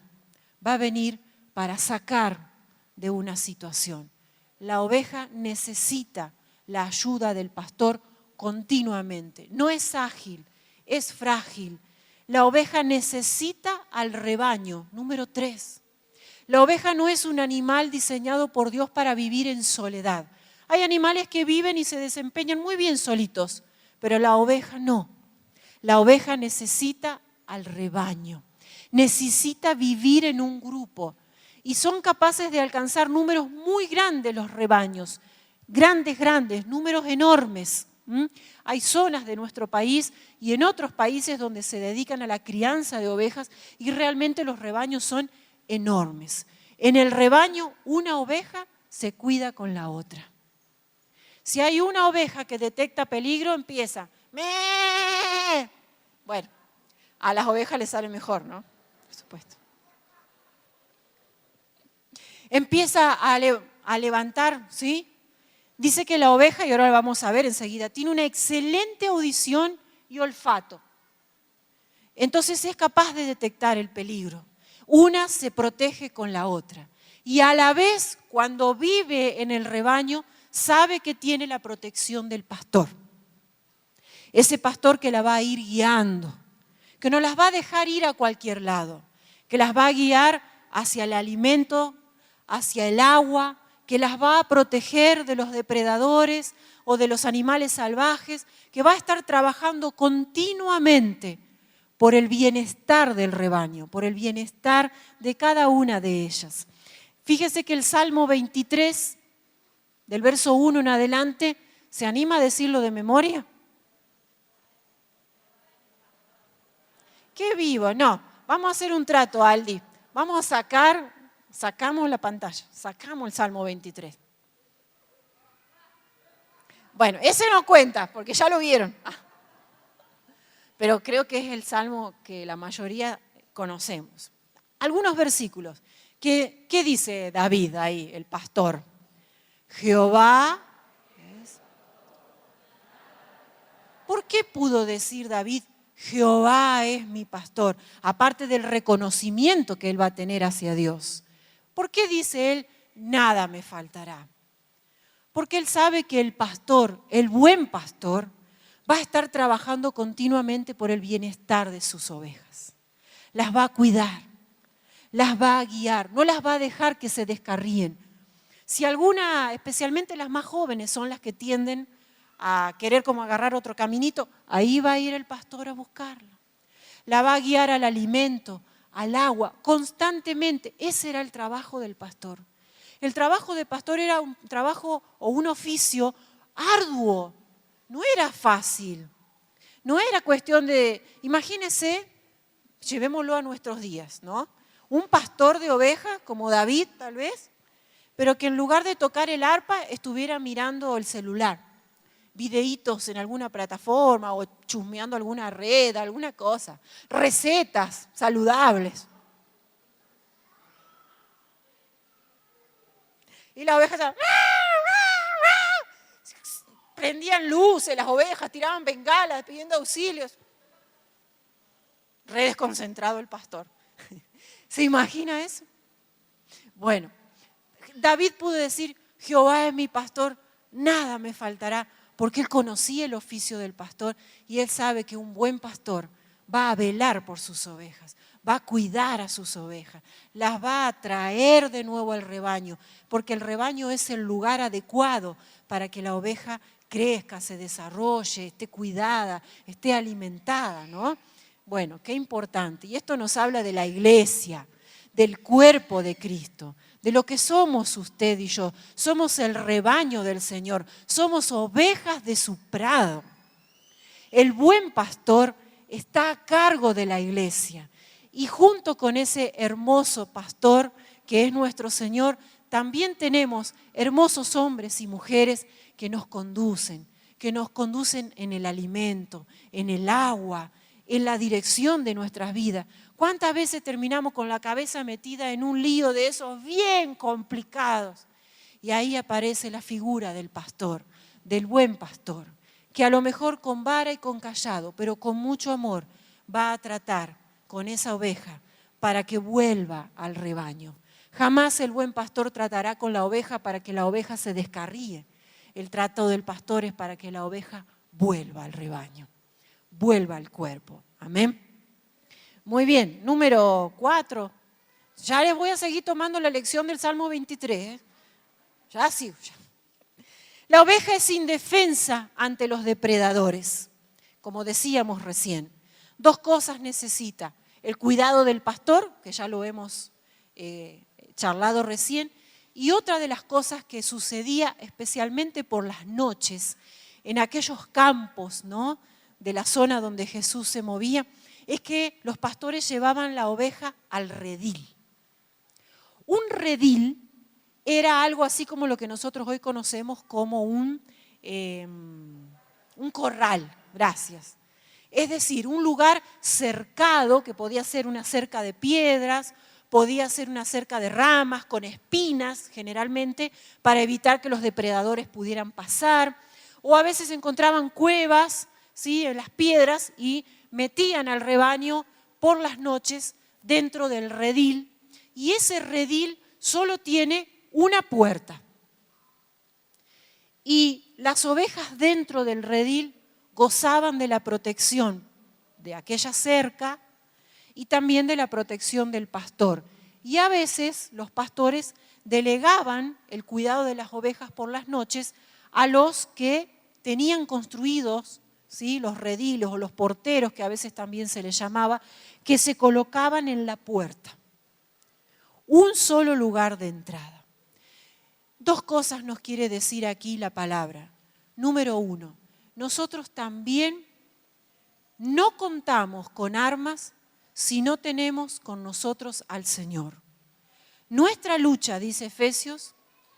va a venir para sacar de una situación. La oveja necesita la ayuda del pastor continuamente. No es ágil, es frágil. La oveja necesita al rebaño. Número 3. La oveja no es un animal diseñado por Dios para vivir en soledad. Hay animales que viven y se desempeñan muy bien solitos, pero la oveja no. La oveja necesita al rebaño, necesita vivir en un grupo y son capaces de alcanzar números muy grandes los rebaños, grandes, números enormes. Hay zonas de nuestro país y en otros países donde se dedican a la crianza de ovejas y realmente los rebaños son enormes. En el rebaño, una oveja se cuida con la otra. Si hay una oveja que detecta peligro, empieza, ¡mee! Bueno, a las ovejas les sale mejor, ¿no? Por supuesto. Empieza a levantar, ¿sí? Dice que la oveja, y ahora lo vamos a ver enseguida, tiene una excelente audición y olfato. Entonces es capaz de detectar el peligro. Una se protege con la otra. Y a la vez, cuando vive en el rebaño, sabe que tiene la protección del pastor. Ese pastor que la va a ir guiando, que no las va a dejar ir a cualquier lado, que las va a guiar hacia el alimento, hacia el agua, que las va a proteger de los depredadores o de los animales salvajes, que va a estar trabajando continuamente por el bienestar del rebaño, por el bienestar de cada una de ellas. Fíjese que el Salmo 23, del verso 1 en adelante, ¿se anima a decirlo de memoria? ¡Qué vivo! No, vamos a hacer un trato, Aldi. Vamos a sacamos la pantalla, sacamos el Salmo 23. Bueno, ese no cuenta, porque ya lo vieron. Pero creo que es el Salmo que la mayoría conocemos. Algunos versículos. ¿Qué dice David ahí, el pastor? Jehová. ¿Por qué pudo decir David, Jehová es mi pastor? Aparte del reconocimiento que él va a tener hacia Dios. ¿Por qué dice él, nada me faltará? Porque él sabe que el pastor, el buen pastor, va a estar trabajando continuamente por el bienestar de sus ovejas. Las va a cuidar, las va a guiar, no las va a dejar que se descarríen. Si alguna, especialmente las más jóvenes, son las que tienden a querer como agarrar otro caminito, ahí va a ir el pastor a buscarla. La va a guiar al alimento, al agua, constantemente. Ese era el trabajo del pastor. El trabajo del pastor era un trabajo o un oficio arduo, no era fácil. No era cuestión de, imagínense, llevémoslo a nuestros días, ¿no? Un pastor de ovejas, como David tal vez, pero que en lugar de tocar el arpa estuviera mirando el celular, videitos en alguna plataforma o chusmeando alguna red, alguna cosa, recetas saludables. Y las ovejas prendían luces, las ovejas tiraban bengalas pidiendo auxilios. Re desconcentrado el pastor. ¿Se imagina eso? Bueno, David pudo decir, Jehová es mi pastor, nada me faltará, porque él conocía el oficio del pastor y él sabe que un buen pastor va a velar por sus ovejas, va a cuidar a sus ovejas, las va a traer de nuevo al rebaño, porque el rebaño es el lugar adecuado para que la oveja crezca, se desarrolle, esté cuidada, esté alimentada, ¿no? Bueno, qué importante. Y esto nos habla de la iglesia, del cuerpo de Cristo, de lo que somos usted y yo. Somos el rebaño del Señor, somos ovejas de su prado. El buen pastor está a cargo de la iglesia y junto con ese hermoso pastor que es nuestro Señor, también tenemos hermosos hombres y mujeres que nos conducen en el alimento, en el agua, en la dirección de nuestras vidas. ¿Cuántas veces terminamos con la cabeza metida en un lío de esos bien complicados? Y ahí aparece la figura del pastor, del buen pastor, que a lo mejor con vara y con callado, pero con mucho amor, va a tratar con esa oveja para que vuelva al rebaño. Jamás el buen pastor tratará con la oveja para que la oveja se descarríe. El trato del pastor es para que la oveja vuelva al rebaño, vuelva al cuerpo. Amén. Muy bien, número 4. Ya les voy a seguir tomando la lección del Salmo 23. Ya sí. Ya. La oveja es indefensa ante los depredadores, como decíamos recién. 2 cosas necesita. El cuidado del pastor, que ya lo hemos charlado recién, y otra de las cosas que sucedía especialmente por las noches, en aquellos campos, ¿no?, de la zona donde Jesús se movía, es que los pastores llevaban la oveja al redil. Un redil era algo así como lo que nosotros hoy conocemos como un corral, gracias. Es decir, un lugar cercado, que podía ser una cerca de piedras, podía ser una cerca de ramas, con espinas generalmente, para evitar que los depredadores pudieran pasar. O a veces encontraban cuevas, ¿sí?, en las piedras y metían al rebaño por las noches dentro del redil. Y ese redil solo tiene una puerta. Y las ovejas dentro del redil gozaban de la protección de aquella cerca y también de la protección del pastor. Y a veces los pastores delegaban el cuidado de las ovejas por las noches a los que tenían construidos, ¿sí?, los rediles o los porteros, que a veces también se les llamaba, que se colocaban en la puerta. un solo lugar de entrada. Dos cosas nos quiere decir aquí la palabra. Número uno, nosotros también no contamos con armas si no tenemos con nosotros al Señor. Nuestra lucha, dice Efesios,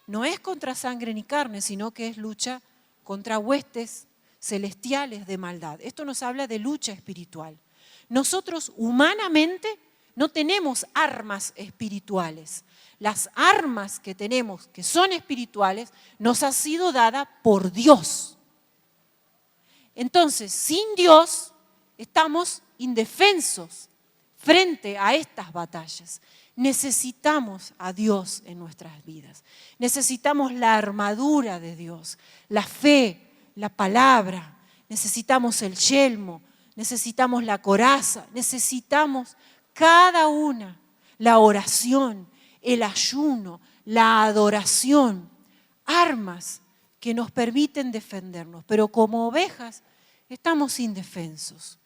no es contra sangre ni carne, sino que es lucha contra huestes celestiales de maldad. Esto nos habla de lucha espiritual. Nosotros humanamente no tenemos armas espirituales. Las armas que tenemos, que son espirituales, nos ha sido dada por Dios. Entonces, sin Dios, estamos indefensos frente a estas batallas. Necesitamos a Dios en nuestras vidas. Necesitamos la armadura de Dios, la fe, la palabra. Necesitamos el yelmo, necesitamos la coraza, necesitamos cada una, la oración, el ayuno, la adoración, armas que nos permiten defendernos. Pero como ovejas estamos indefensos.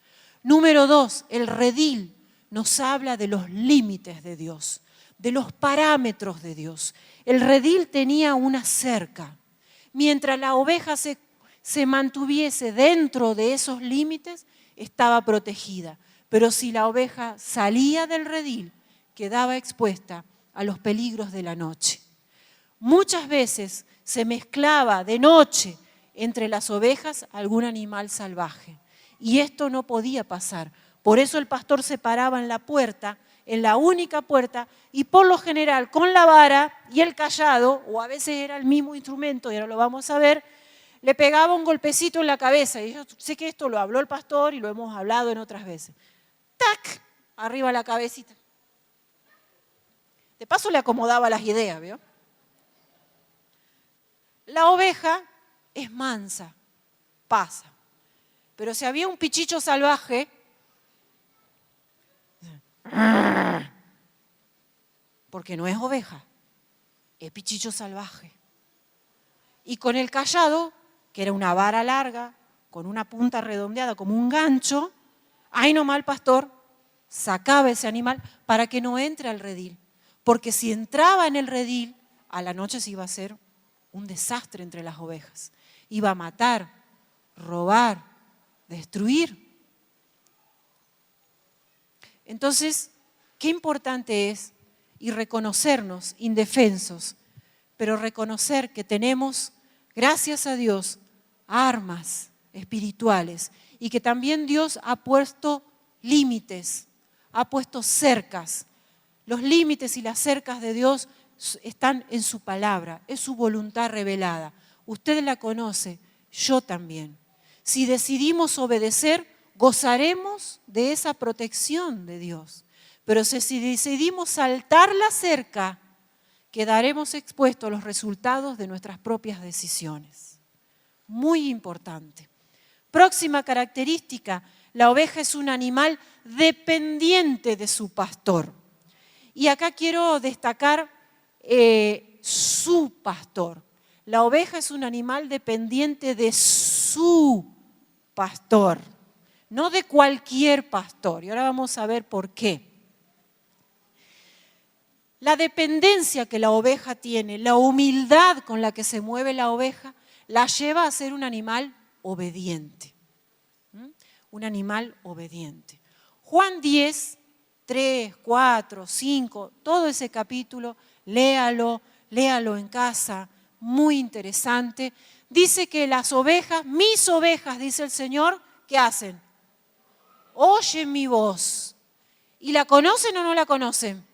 Número 2, el redil nos habla de los límites de Dios, de los parámetros de Dios. El redil tenía una cerca. Mientras la oveja se mantuviese dentro de esos límites, estaba protegida. Pero si la oveja salía del redil, quedaba expuesta a los peligros de la noche. Muchas veces se mezclaba de noche entre las ovejas algún animal salvaje. Y esto no podía pasar. Por eso el pastor se paraba en la puerta, en la única puerta, y por lo general con la vara y el cayado, o a veces era el mismo instrumento, y ahora lo vamos a ver, le pegaba un golpecito en la cabeza. Y yo sé que esto lo habló el pastor y lo hemos hablado en otras veces. ¡Tac! Arriba la cabecita. De paso le acomodaba las ideas, ¿vio? La oveja es mansa, pasa. Pero si había un pichicho salvaje, porque no es oveja, es pichicho salvaje. Y con el cayado, que era una vara larga, con una punta redondeada como un gancho, ahí nomás el pastor sacaba ese animal para que no entre al redil. Porque si entraba en el redil, a la noche se iba a hacer un desastre entre las ovejas. Iba a matar, robar, destruir. Entonces, qué importante es y reconocernos indefensos, pero reconocer que tenemos, gracias a Dios, armas espirituales y que también Dios ha puesto límites, ha puesto cercas. Los límites y las cercas de Dios están en su palabra, es su voluntad revelada. Usted la conoce, yo también. Si decidimos obedecer, gozaremos de esa protección de Dios. Pero si decidimos saltar la cerca, quedaremos expuestos a los resultados de nuestras propias decisiones. Muy importante. Próxima característica, la oveja es un animal dependiente de su pastor. Y acá quiero destacar su pastor. La oveja es un animal dependiente de su pastor, no de cualquier pastor. Y ahora vamos a ver por qué. La dependencia que la oveja tiene, la humildad con la que se mueve la oveja, la lleva a ser un animal obediente. Un animal obediente. Juan 10, 3, 4, 5, todo ese capítulo, léalo en casa, muy interesante. Dice que las ovejas, mis ovejas, dice el Señor, ¿qué hacen? Oyen mi voz. ¿Y la conocen o no la conocen?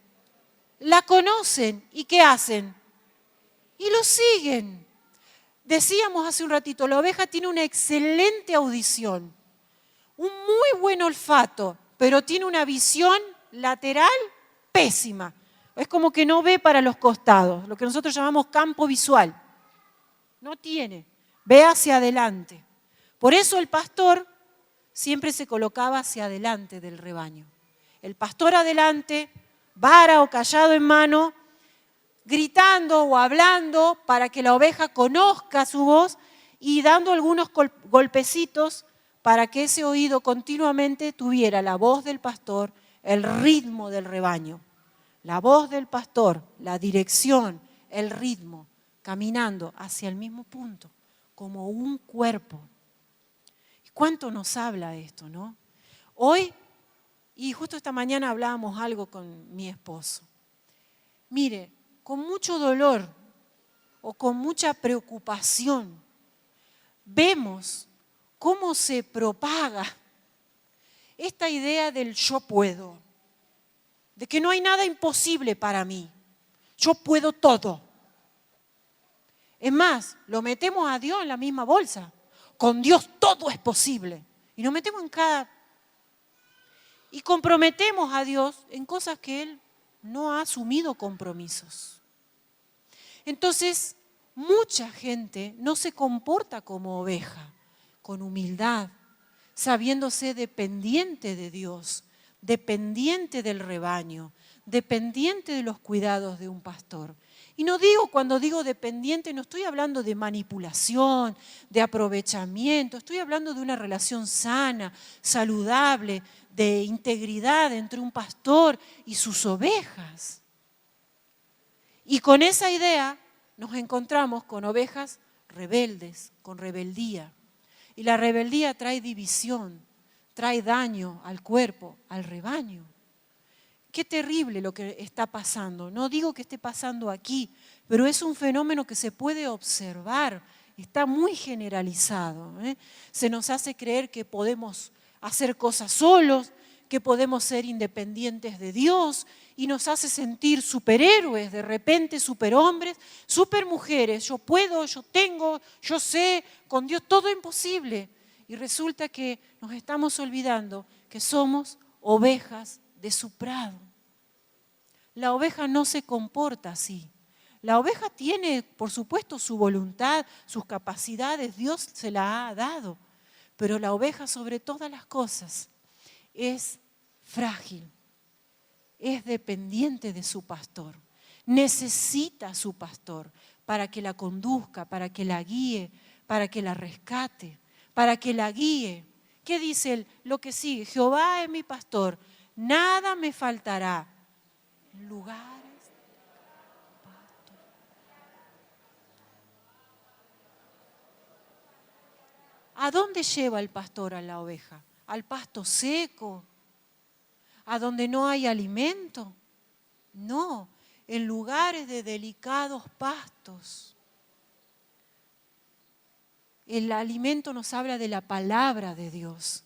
La conocen. ¿Y qué hacen? Y lo siguen. Decíamos hace un ratito, la oveja tiene una excelente audición, un muy buen olfato, pero tiene una visión lateral pésima. Es como que no ve para los costados, lo que nosotros llamamos campo visual. No tiene, ve hacia adelante. Por eso el pastor siempre se colocaba hacia adelante del rebaño. El pastor adelante, vara o cayado en mano, gritando o hablando para que la oveja conozca su voz y dando algunos golpecitos para que ese oído continuamente tuviera la voz del pastor, el ritmo del rebaño. la voz del pastor, la dirección, el ritmo, caminando hacia el mismo punto, como un cuerpo. ¿Cuánto nos habla esto, no? Hoy, y justo esta mañana hablábamos algo con mi esposo. Mire, con mucho dolor o con mucha preocupación, vemos cómo se propaga esta idea del yo puedo, de que no hay nada imposible para mí, yo puedo todo. Es más, lo metemos a Dios en la misma bolsa, con Dios todo es posible, y nos metemos en cada... Y comprometemos a Dios en cosas que Él no ha asumido compromisos. Entonces, mucha gente no se comporta como oveja, con humildad, sabiéndose dependiente de Dios, dependiente del rebaño, dependiente de los cuidados de un pastor. Y no digo, cuando digo dependiente, no estoy hablando de manipulación, de aprovechamiento, estoy hablando de una relación sana, saludable, de integridad entre un pastor y sus ovejas. Y con esa idea nos encontramos con ovejas rebeldes, con rebeldía. Y la rebeldía trae división, trae daño al cuerpo, al rebaño. Qué terrible lo que está pasando. No digo que esté pasando aquí, pero es un fenómeno que se puede observar. Está muy generalizado. Se nos hace creer que podemos hacer cosas solos, que podemos ser independientes de Dios y nos hace sentir superhéroes, de repente superhombres, supermujeres. Yo puedo, yo tengo, yo sé, con Dios todo es imposible. Y resulta que nos estamos olvidando que somos ovejas de su prado. La oveja no se comporta así. La oveja tiene, por supuesto, su voluntad, sus capacidades, Dios se la ha dado. Pero la oveja, sobre todas las cosas, es frágil, es dependiente de su pastor. Necesita a su pastor para que la conduzca, para que la guíe, para que la rescate, para que la guíe. ¿Qué dice él? Lo que sigue, Jehová es mi pastor, nada me faltará. Lugares. ¿A dónde lleva el pastor a la oveja? ¿Al pasto seco? ¿A donde no hay alimento? No, en lugares de delicados pastos. El alimento nos habla de la palabra de Dios,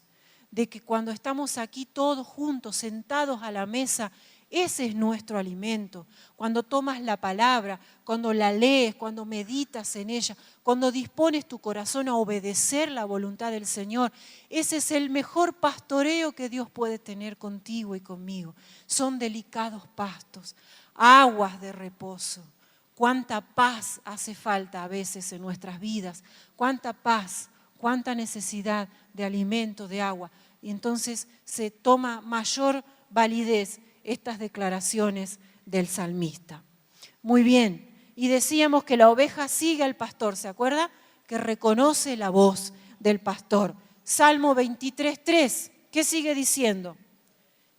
de que cuando estamos aquí todos juntos, sentados a la mesa, ese es nuestro alimento. Cuando tomas la palabra, cuando la lees, cuando meditas en ella, cuando dispones tu corazón a obedecer la voluntad del Señor, ese es el mejor pastoreo que Dios puede tener contigo y conmigo. Son delicados pastos, aguas de reposo. Cuánta paz hace falta a veces en nuestras vidas, cuánta paz, cuánta necesidad de alimento, de agua. Y entonces se toma mayor validez estas declaraciones del salmista. Muy bien, y decíamos que la oveja sigue al pastor, ¿se acuerda? Que reconoce la voz del pastor. Salmo 23:3, ¿qué sigue diciendo?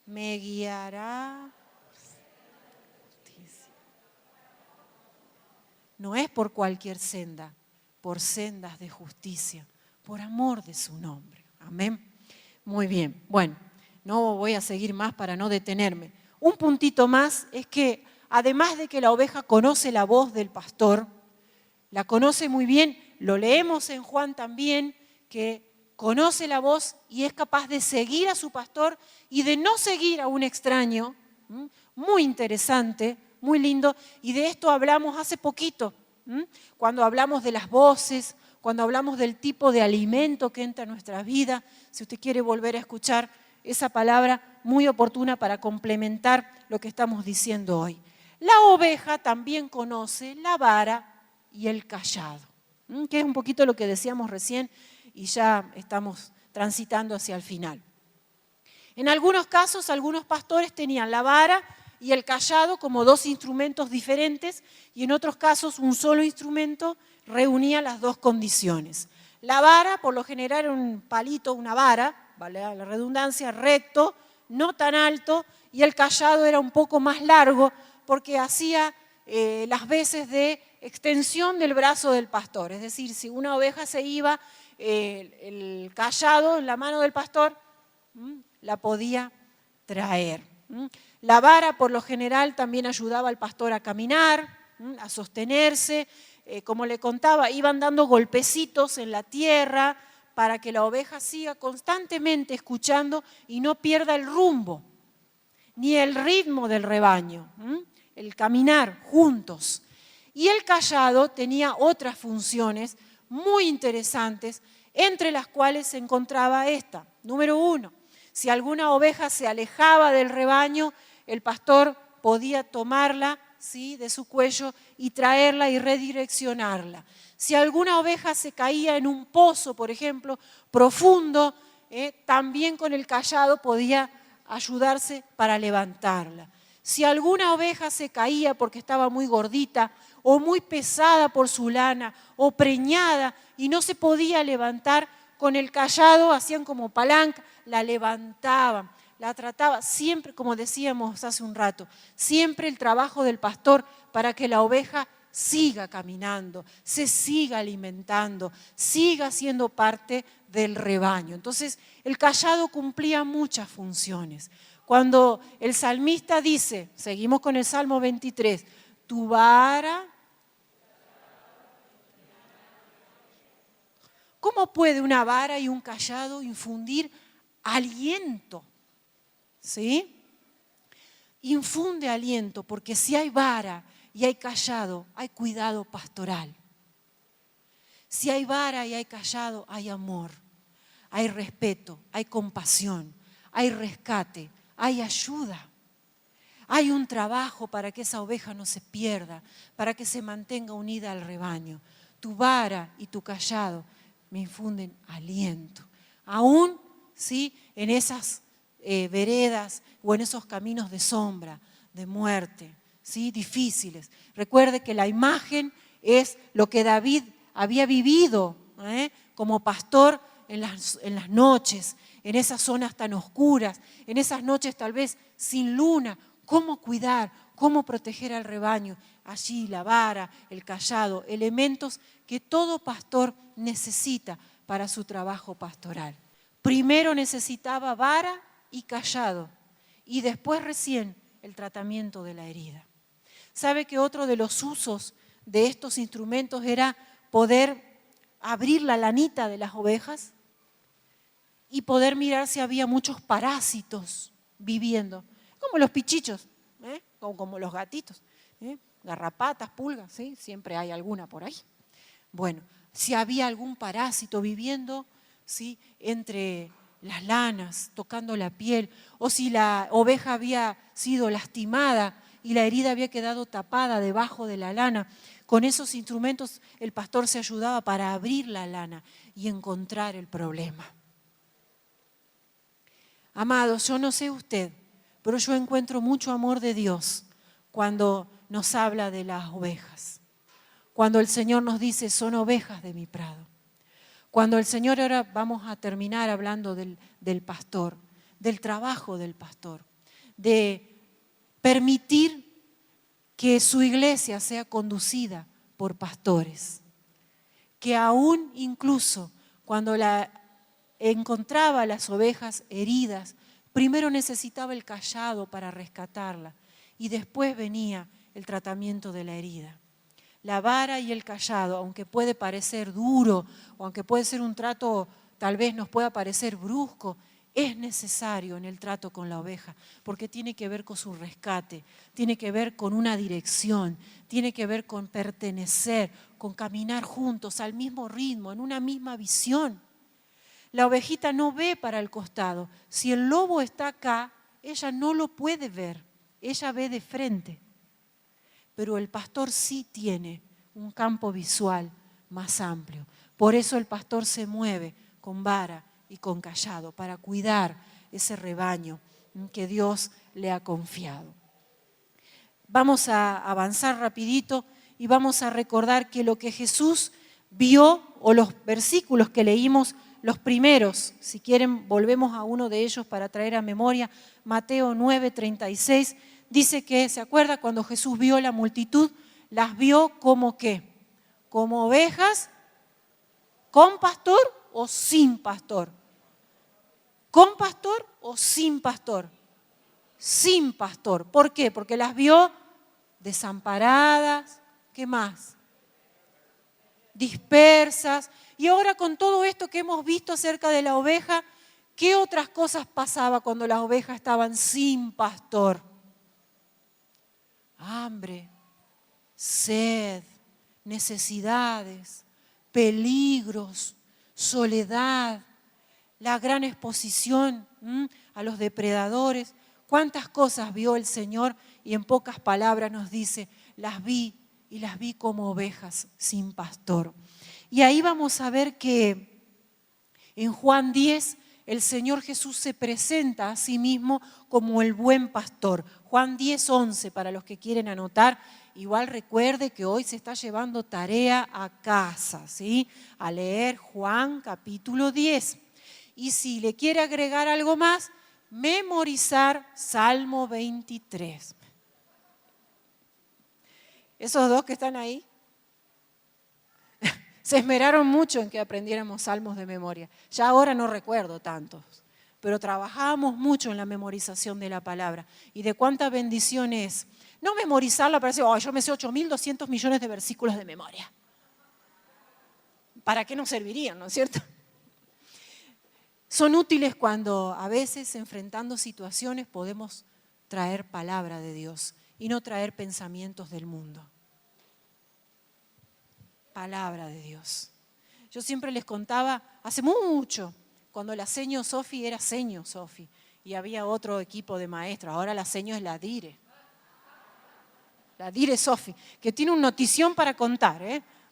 Me guiará. No es por cualquier senda, por sendas de justicia, por amor de su nombre. Amén. Muy bien, bueno. No voy a seguir más para no detenerme. Un puntito más es que además de que la oveja conoce la voz del pastor, la conoce muy bien, lo leemos en Juan también, que conoce la voz y es capaz de seguir a su pastor y de no seguir a un extraño. Muy interesante, muy lindo, y de esto hablamos hace poquito, cuando hablamos de las voces, cuando hablamos del tipo de alimento que entra en nuestra vida. Si usted quiere volver a escuchar esa palabra, muy oportuna para complementar lo que estamos diciendo hoy. La oveja también conoce la vara y el cayado, que es un poquito lo que decíamos recién y ya estamos transitando hacia el final. En algunos casos, algunos pastores tenían la vara y el cayado como dos instrumentos diferentes y en otros casos un solo instrumento reunía las dos condiciones. La vara, por lo general, era un palito, una vara, vale la redundancia, recto, no tan alto y el cayado era un poco más largo porque hacía las veces de extensión del brazo del pastor. Es decir, si una oveja se iba, el cayado en la mano del pastor la podía traer. La vara por lo general también ayudaba al pastor a caminar, a sostenerse. Como le contaba, iban dando golpecitos en la tierra para que la oveja siga constantemente escuchando y no pierda el rumbo, ni el ritmo del rebaño, el caminar juntos. Y el cayado tenía otras funciones muy interesantes, entre las cuales se encontraba esta. Número 1, si alguna oveja se alejaba del rebaño, el pastor podía tomarla, ¿sí?, de su cuello y traerla y redireccionarla. Si alguna oveja se caía en un pozo, por ejemplo, profundo, también con el cayado podía ayudarse para levantarla. Si alguna oveja se caía porque estaba muy gordita o muy pesada por su lana o preñada y no se podía levantar, con el cayado hacían como palanca, la levantaban, la trataban. Siempre, como decíamos hace un rato, siempre el trabajo del pastor para que la oveja siga caminando, se siga alimentando, siga siendo parte del rebaño. Entonces, el cayado cumplía muchas funciones. Cuando el salmista dice, seguimos con el Salmo 23, tu vara. ¿Cómo puede una vara y un cayado infundir aliento? ¿Sí? Infunde aliento, porque si hay vara y hay cayado, hay cuidado pastoral. Si hay vara y hay cayado, hay amor, hay respeto, hay compasión, hay rescate, hay ayuda. Hay un trabajo para que esa oveja no se pierda, para que se mantenga unida al rebaño. Tu vara y tu cayado me infunden aliento. Aún, ¿sí?, en esas veredas o en esos caminos de sombra, de muerte, ¿sí?, difíciles. Recuerde que la imagen es lo que David había vivido como pastor en las noches, en esas zonas tan oscuras, en esas noches tal vez sin luna. ¿Cómo cuidar? ¿Cómo proteger al rebaño? Allí la vara, el cayado, elementos que todo pastor necesita para su trabajo pastoral. Primero necesitaba vara y cayado y después recién el tratamiento de la herida. ¿Sabe que otro de los usos de estos instrumentos era poder abrir la lanita de las ovejas y poder mirar si había muchos parásitos viviendo? Como los pichichos, como los gatitos, garrapatas, pulgas, ¿sí? Siempre hay alguna por ahí. Bueno, si había algún parásito viviendo, ¿sí?, entre las lanas, tocando la piel, o si la oveja había sido lastimada y la herida había quedado tapada debajo de la lana, con esos instrumentos el pastor se ayudaba para abrir la lana y encontrar el problema. Amados, yo no sé usted, pero yo encuentro mucho amor de Dios cuando nos habla de las ovejas. Cuando el Señor nos dice, son ovejas de mi prado. Cuando el Señor, ahora vamos a terminar hablando del pastor, del trabajo del pastor, de permitir que su iglesia sea conducida por pastores, que aún incluso cuando encontraba las ovejas heridas, primero necesitaba el cayado para rescatarla y después venía el tratamiento de la herida. La vara y el cayado, aunque puede parecer duro o aunque puede ser un trato, tal vez nos pueda parecer brusco, es necesario en el trato con la oveja, porque tiene que ver con su rescate, tiene que ver con una dirección, tiene que ver con pertenecer, con caminar juntos al mismo ritmo, en una misma visión. La ovejita no ve para el costado. Si el lobo está acá, ella no lo puede ver, ella ve de frente. Pero el pastor sí tiene un campo visual más amplio. Por eso el pastor se mueve con vara y con cayado para cuidar ese rebaño que Dios le ha confiado. Vamos a avanzar rapidito y vamos a recordar que lo que Jesús vio, o los versículos que leímos, los primeros. Si quieren, volvemos a uno de ellos para traer a memoria. Mateo 9:36 dice que, ¿se acuerda? Cuando Jesús vio la multitud, las vio como ¿qué? Como ovejas, ¿con pastor o sin pastor? ¿Con pastor o sin pastor? Sin pastor. ¿Por qué? Porque las vio desamparadas, ¿qué más? Dispersas. Y ahora con todo esto que hemos visto acerca de la oveja, ¿qué otras cosas pasaba cuando las ovejas estaban sin pastor? Hambre, sed, necesidades, peligros, soledad, la gran exposición a los depredadores. ¿Cuántas cosas vio el Señor? Y en pocas palabras nos dice, las vi y las vi como ovejas sin pastor. Y ahí vamos a ver que en Juan 10 el Señor Jesús se presenta a sí mismo como el buen pastor. Juan 10:11, para los que quieren anotar. Igual recuerde que hoy se está llevando tarea a casa, ¿sí? A leer Juan capítulo 10. Y si le quiere agregar algo más, memorizar Salmo 23. Esos dos que están ahí se esmeraron mucho en que aprendiéramos salmos de memoria. Ya ahora no recuerdo tantos, pero trabajábamos mucho en la memorización de la palabra. Y de cuánta bendición es no memorizarla para decir, yo me sé 8.200 millones de versículos de memoria. ¿Para qué nos servirían, no es cierto? Son útiles cuando a veces, enfrentando situaciones, podemos traer palabra de Dios y no traer pensamientos del mundo. Palabra de Dios. Yo siempre les contaba, hace mucho, cuando la seño Sofi era seño Sofi y había otro equipo de maestros, ahora la seño es la Dire Sofi, que tiene una notición para contar,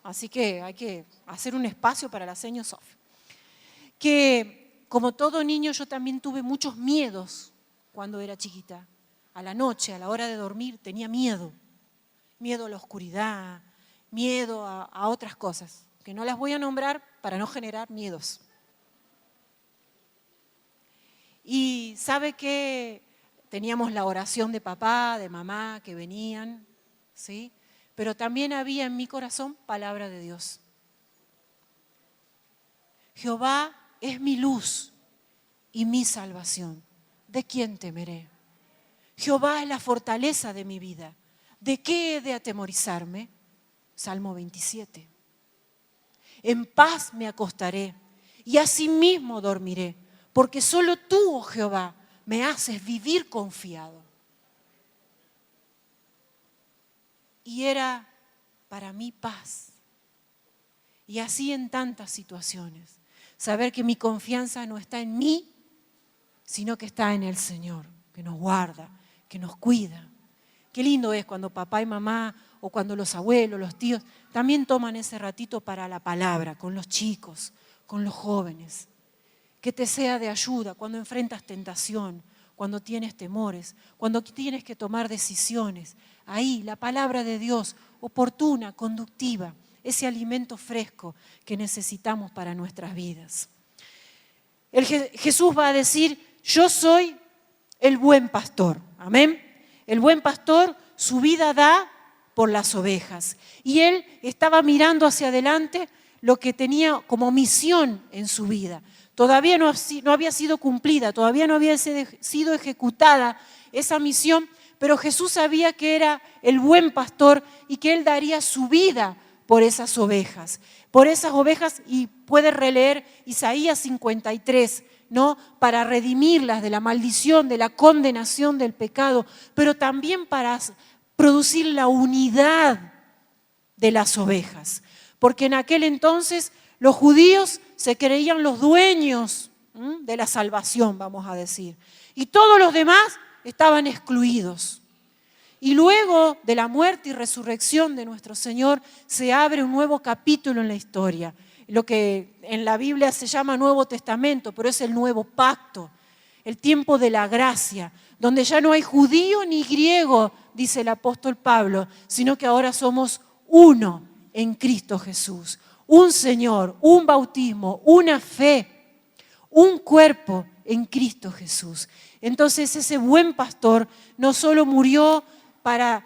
así que hay que hacer un espacio para la seño Sofi. Que como todo niño yo también tuve muchos miedos cuando era chiquita. A la noche, a la hora de dormir, tenía miedo. Miedo a la oscuridad, miedo a otras cosas, que no las voy a nombrar para no generar miedos. Y sabe que teníamos la oración de papá, de mamá, que venían, ¿sí? Pero también había en mi corazón palabra de Dios. Jehová es mi luz y mi salvación. ¿De quién temeré? Jehová es la fortaleza de mi vida. ¿De qué he de atemorizarme? Salmo 27. En paz me acostaré y asimismo dormiré, porque solo tú, oh Jehová, me haces vivir confiado. Y era para mí paz. Y así en tantas situaciones. Saber que mi confianza no está en mí, sino que está en el Señor, que nos guarda, que nos cuida. Qué lindo es cuando papá y mamá o cuando los abuelos, los tíos, también toman ese ratito para la palabra, con los chicos, con los jóvenes. Que te sea de ayuda cuando enfrentas tentación, cuando tienes temores, cuando tienes que tomar decisiones. Ahí la palabra de Dios, oportuna, conductiva, ese alimento fresco que necesitamos para nuestras vidas. Jesús va a decir, yo soy el buen pastor. Amén. El buen pastor su vida da por las ovejas. Y él estaba mirando hacia adelante lo que tenía como misión en su vida. Todavía no había sido cumplida, todavía no había sido ejecutada esa misión, pero Jesús sabía que era el buen pastor y que él daría su vida por esas ovejas. Y puede releer Isaías 53, ¿no? Para redimirlas de la maldición, de la condenación del pecado, pero también para producir la unidad de las ovejas. Porque en aquel entonces los judíos se creían los dueños de la salvación, vamos a decir. Y todos los demás estaban excluidos. Y luego de la muerte y resurrección de nuestro Señor se abre un nuevo capítulo en la historia. Lo que en la Biblia se llama Nuevo Testamento, pero es el nuevo pacto, el tiempo de la gracia, donde ya no hay judío ni griego, dice el apóstol Pablo, sino que ahora somos uno en Cristo Jesús. Un Señor, un bautismo, una fe, un cuerpo en Cristo Jesús. Entonces ese buen pastor no solo murió para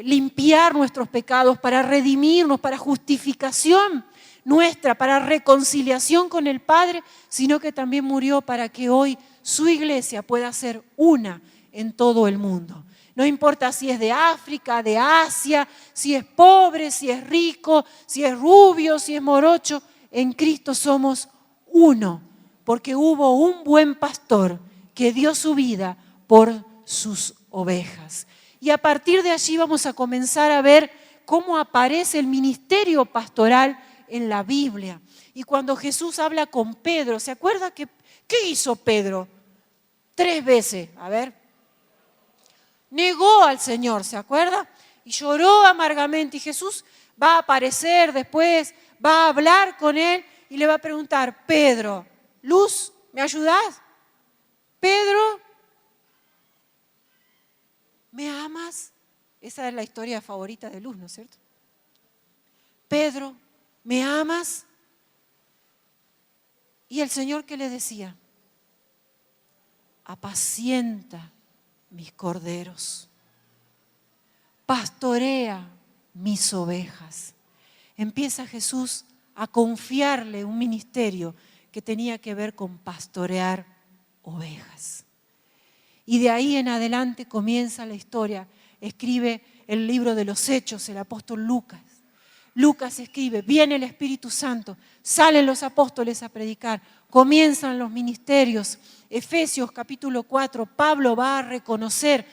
limpiar nuestros pecados, para redimirnos, para justificación nuestra, para reconciliación con el Padre, sino que también murió para que hoy su iglesia pueda ser una en todo el mundo. No importa si es de África, de Asia, si es pobre, si es rico, si es rubio, si es morocho, en Cristo somos uno, porque hubo un buen pastor que dio su vida por sus ovejas. Y a partir de allí vamos a comenzar a ver cómo aparece el ministerio pastoral en la Biblia. Y cuando Jesús habla con Pedro, ¿se acuerda qué hizo Pedro? 3 veces, a ver. Negó al Señor, ¿se acuerda? Y lloró amargamente. Y Jesús va a aparecer después, va a hablar con él y le va a preguntar: Pedro, Luz, ¿me ayudás? Pedro, ¿me amas? Esa es la historia favorita de Luz, ¿no es cierto? Pedro, ¿me amas? Y el Señor, ¿qué le decía? Apacienta mis corderos, pastorea mis ovejas. Empieza Jesús a confiarle un ministerio que tenía que ver con pastorear ovejas. Y de ahí en adelante comienza la historia. Escribe el libro de los Hechos el apóstol Lucas. Lucas escribe, viene el Espíritu Santo, salen los apóstoles a predicar, comienzan los ministerios. Efesios capítulo 4, Pablo va a reconocer,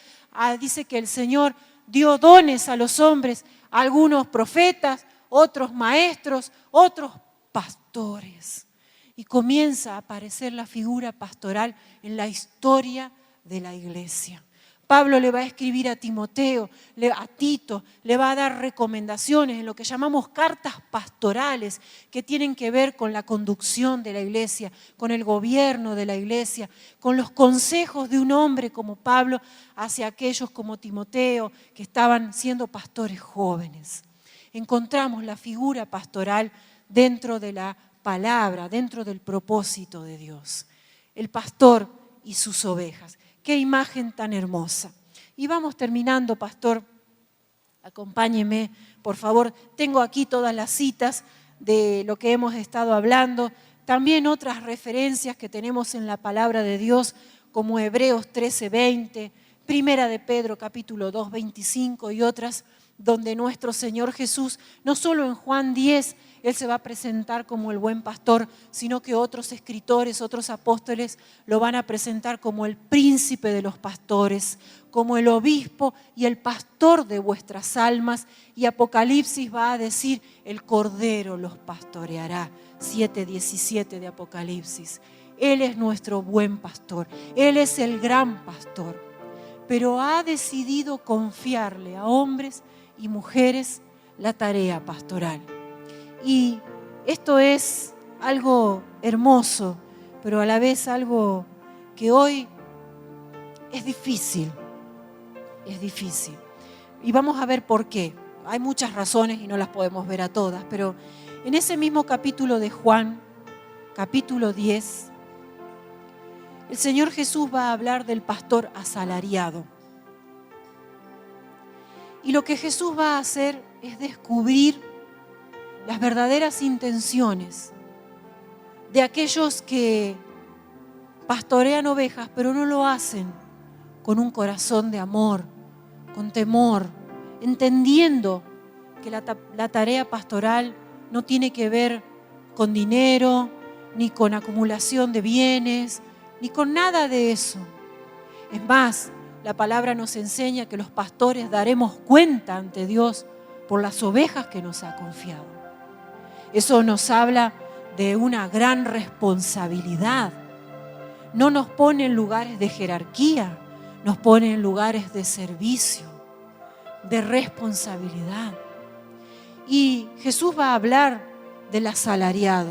dice que el Señor dio dones a los hombres, algunos profetas, otros maestros, otros pastores. Y comienza a aparecer la figura pastoral en la historia de la iglesia. Pablo le va a escribir a Timoteo, a Tito, le va a dar recomendaciones en lo que llamamos cartas pastorales que tienen que ver con la conducción de la iglesia, con el gobierno de la iglesia, con los consejos de un hombre como Pablo hacia aquellos como Timoteo que estaban siendo pastores jóvenes. Encontramos la figura pastoral dentro de la palabra, dentro del propósito de Dios. El pastor y sus ovejas. Qué imagen tan hermosa. Y vamos terminando, pastor. Acompáñeme, por favor. Tengo aquí todas las citas de lo que hemos estado hablando. También otras referencias que tenemos en la palabra de Dios, como Hebreos 13:20, Primera de Pedro capítulo 2:25 y otras, donde nuestro Señor Jesús, no solo en Juan 10, Él se va a presentar como el buen pastor, sino que otros escritores, otros apóstoles lo van a presentar como el príncipe de los pastores, como el obispo y el pastor de vuestras almas. Y Apocalipsis va a decir, el Cordero los pastoreará. 7:17 de Apocalipsis. Él es nuestro buen pastor, Él es el gran pastor, pero ha decidido confiarle a hombres y mujeres la tarea pastoral. Y esto es algo hermoso, pero a la vez algo que hoy es difícil. Es difícil. Y vamos a ver por qué. Hay muchas razones y no las podemos ver a todas, pero en ese mismo capítulo de Juan, capítulo 10, el Señor Jesús va a hablar del pastor asalariado. Y lo que Jesús va a hacer es descubrir las verdaderas intenciones de aquellos que pastorean ovejas, pero no lo hacen con un corazón de amor, con temor, entendiendo que la tarea pastoral no tiene que ver con dinero, ni con acumulación de bienes, ni con nada de eso. Es más, la palabra nos enseña que los pastores daremos cuenta ante Dios por las ovejas que nos ha confiado. Eso nos habla de una gran responsabilidad. No nos pone en lugares de jerarquía, nos pone en lugares de servicio, de responsabilidad. Y Jesús va a hablar del asalariado.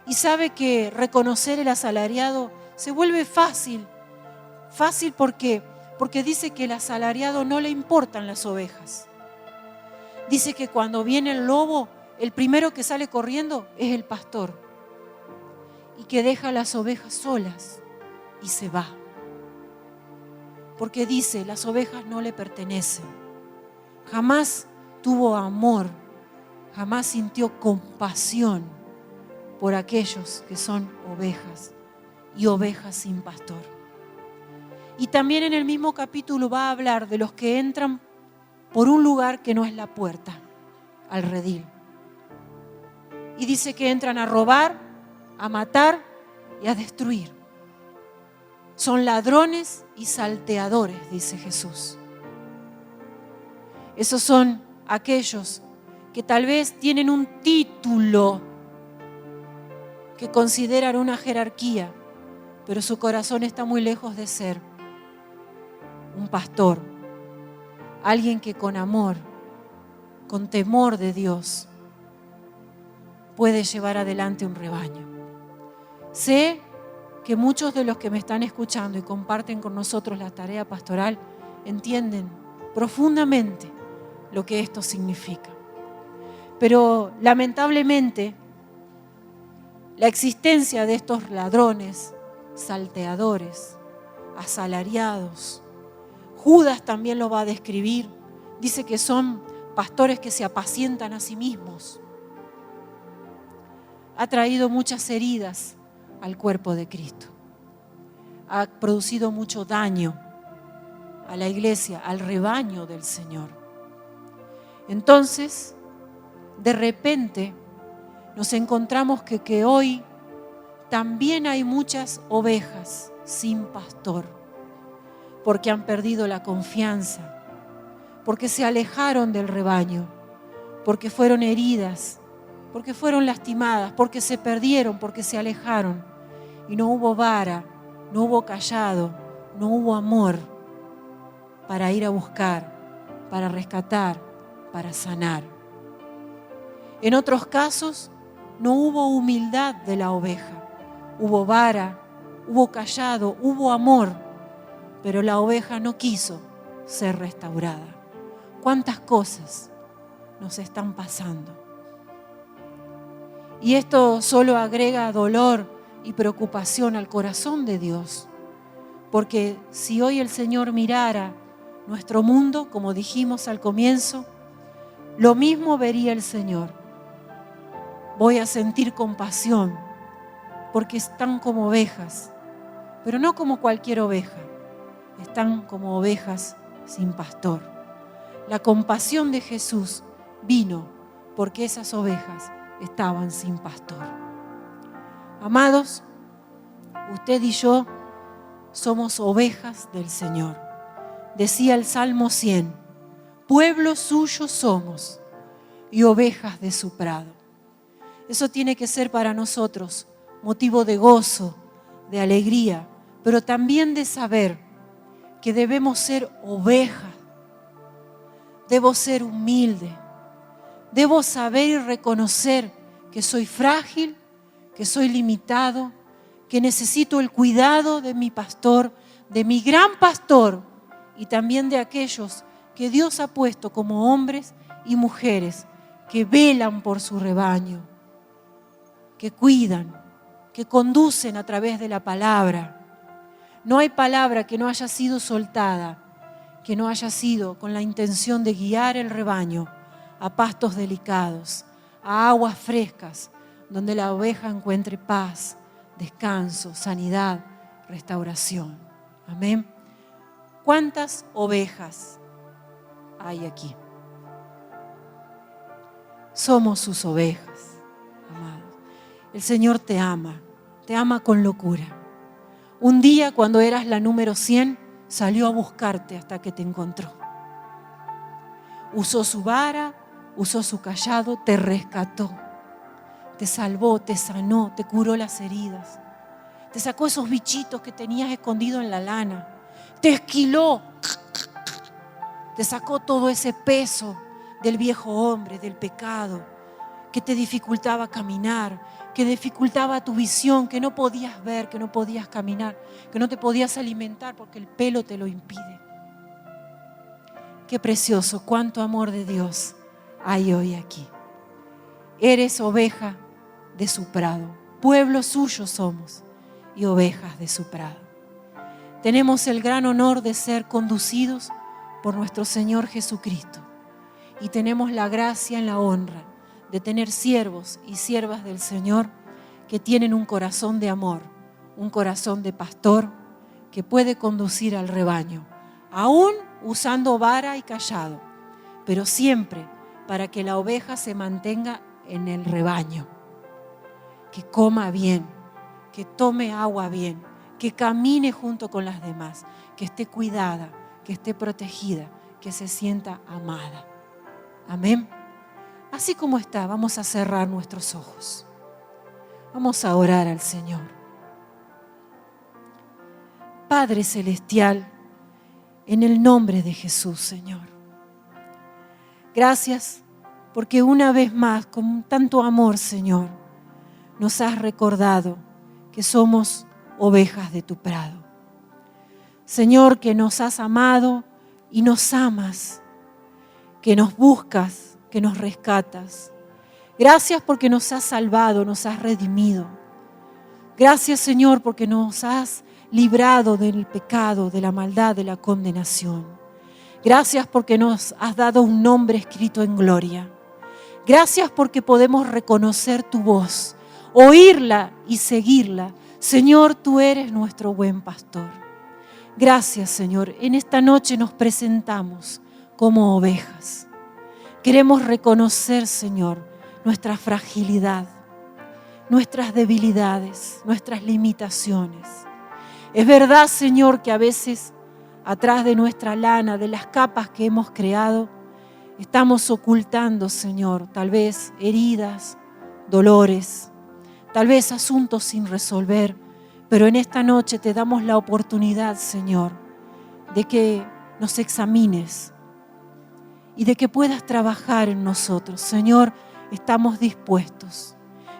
Y sabe que reconocer el asalariado se vuelve fácil. Fácil porque dice que el asalariado no le importan las ovejas. Dice que cuando viene el lobo, el primero que sale corriendo es el pastor. y que deja a las ovejas solas y se va. Porque dice, las ovejas no le pertenecen. Jamás tuvo amor, jamás sintió compasión por aquellos que son ovejas y ovejas sin pastor. Y también en el mismo capítulo va a hablar de los que entran por un lugar que no es la puerta, al redil. Y dice que entran a robar, a matar y a destruir. Son ladrones y salteadores, dice Jesús. Esos son aquellos que tal vez tienen un título que consideran una jerarquía, pero su corazón está muy lejos de ser un pastor, alguien que con amor, con temor de Dios, puede llevar adelante un rebaño. Sé que muchos de los que me están escuchando y comparten con nosotros la tarea pastoral entienden profundamente lo que esto significa. Pero lamentablemente la existencia de estos ladrones, salteadores, asalariados, Judas también lo va a describir. Dice que son pastores que se apacientan a sí mismos. Ha traído muchas heridas al cuerpo de Cristo. Ha producido mucho daño a la iglesia, al rebaño del Señor. Entonces, de repente, nos encontramos que hoy también hay muchas ovejas sin pastor, porque han perdido la confianza, porque se alejaron del rebaño, porque fueron heridas, porque fueron lastimadas, porque se perdieron, porque se alejaron. Y no hubo vara, no hubo callado, no hubo amor para ir a buscar, para rescatar, para sanar. En otros casos, no hubo humildad de la oveja. Hubo vara, hubo callado, hubo amor, pero la oveja no quiso ser restaurada. ¿Cuántas cosas nos están pasando? Y esto solo agrega dolor y preocupación al corazón de Dios. Porque si hoy el Señor mirara nuestro mundo, como dijimos al comienzo, lo mismo vería el Señor. Voy a sentir compasión porque están como ovejas, pero no como cualquier oveja. Están como ovejas sin pastor. La compasión de Jesús vino porque esas ovejas estaban sin pastor. Amados, usted y yo somos ovejas del Señor. Decía el Salmo 100, pueblo suyo somos y ovejas de su prado. Eso tiene que ser para nosotros motivo de gozo, de alegría, pero también de saber que debemos ser ovejas. Debo ser humilde. Debo saber y reconocer que soy frágil, que soy limitado, que necesito el cuidado de mi pastor, de mi gran pastor y también de aquellos que Dios ha puesto como hombres y mujeres que velan por su rebaño, que cuidan, que conducen a través de la palabra. No hay palabra que no haya sido soltada, que no haya sido con la intención de guiar el rebaño a pastos delicados, a aguas frescas, donde la oveja encuentre paz, descanso, sanidad, restauración. Amén. ¿Cuántas ovejas hay aquí? Somos sus ovejas, amados. El Señor te ama con locura. Un día, cuando eras la número 100, salió a buscarte hasta que te encontró. Usó su vara, usó su callado, te rescató, te salvó, te sanó, te curó las heridas, te sacó esos bichitos que tenías escondidos en la lana, te esquiló, te sacó todo ese peso del viejo hombre, del pecado, que te dificultaba caminar, que dificultaba tu visión, que no podías ver, que no podías caminar, que no te podías alimentar porque el pelo te lo impide. Qué precioso, cuánto amor de Dios hay hoy aquí. Eres oveja de su prado. pueblo suyo somos y ovejas de su prado. Tenemos el gran honor de ser conducidos por nuestro Señor Jesucristo y tenemos la gracia y la honra de tener siervos y siervas del Señor que tienen un corazón de amor, un corazón de pastor que puede conducir al rebaño, aún usando vara y cayado, pero siempre para que la oveja se mantenga en el rebaño, que coma bien, que tome agua bien, que camine junto con las demás, que esté cuidada, que esté protegida, que se sienta amada. Amén. Así como está, vamos a cerrar nuestros ojos. Vamos a orar al Señor. Padre Celestial, en el nombre de Jesús, Señor. Gracias porque una vez más, con tanto amor, Señor, nos has recordado que somos ovejas de tu prado. Señor, que nos has amado y nos amas, que nos buscas, que nos rescatas. Gracias porque nos has salvado, nos has redimido. Gracias, Señor, porque nos has librado del pecado, de la maldad, de la condenación. Gracias porque nos has dado un nombre escrito en gloria. Gracias porque podemos reconocer tu voz, oírla y seguirla. Señor, tú eres nuestro buen pastor. Gracias, Señor. En esta noche nos presentamos como ovejas. Queremos reconocer, Señor, nuestra fragilidad, nuestras debilidades, nuestras limitaciones. Es verdad, Señor, que a veces atrás de nuestra lana, de las capas que hemos creado, estamos ocultando, Señor, tal vez heridas, dolores, tal vez asuntos sin resolver, pero en esta noche te damos la oportunidad, Señor, de que nos examines y de que puedas trabajar en nosotros. Señor, estamos dispuestos.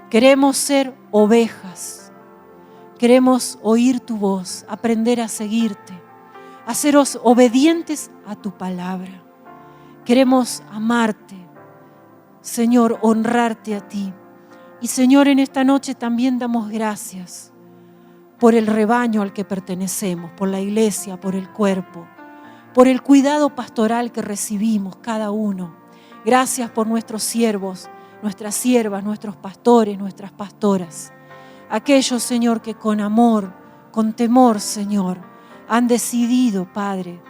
Queremos ser ovejas. Queremos oír tu voz, aprender a seguirte, a seros obedientes a tu palabra. Queremos amarte, Señor, honrarte a ti. Y Señor, en esta noche también damos gracias por el rebaño al que pertenecemos, por la iglesia, por el cuerpo, por el cuidado pastoral que recibimos cada uno. Gracias por nuestros siervos, nuestras siervas, nuestros pastores, nuestras pastoras. Aquellos, Señor, que con amor, con temor, Señor, han decidido, Padre,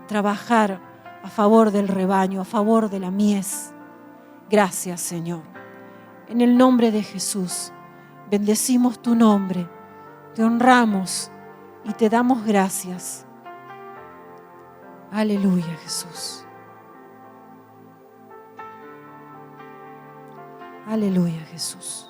trabajar a favor del rebaño, a favor de la mies. Gracias, Señor. En el nombre de Jesús, bendecimos tu nombre, te honramos y te damos gracias. Aleluya, Jesús. Aleluya, Jesús.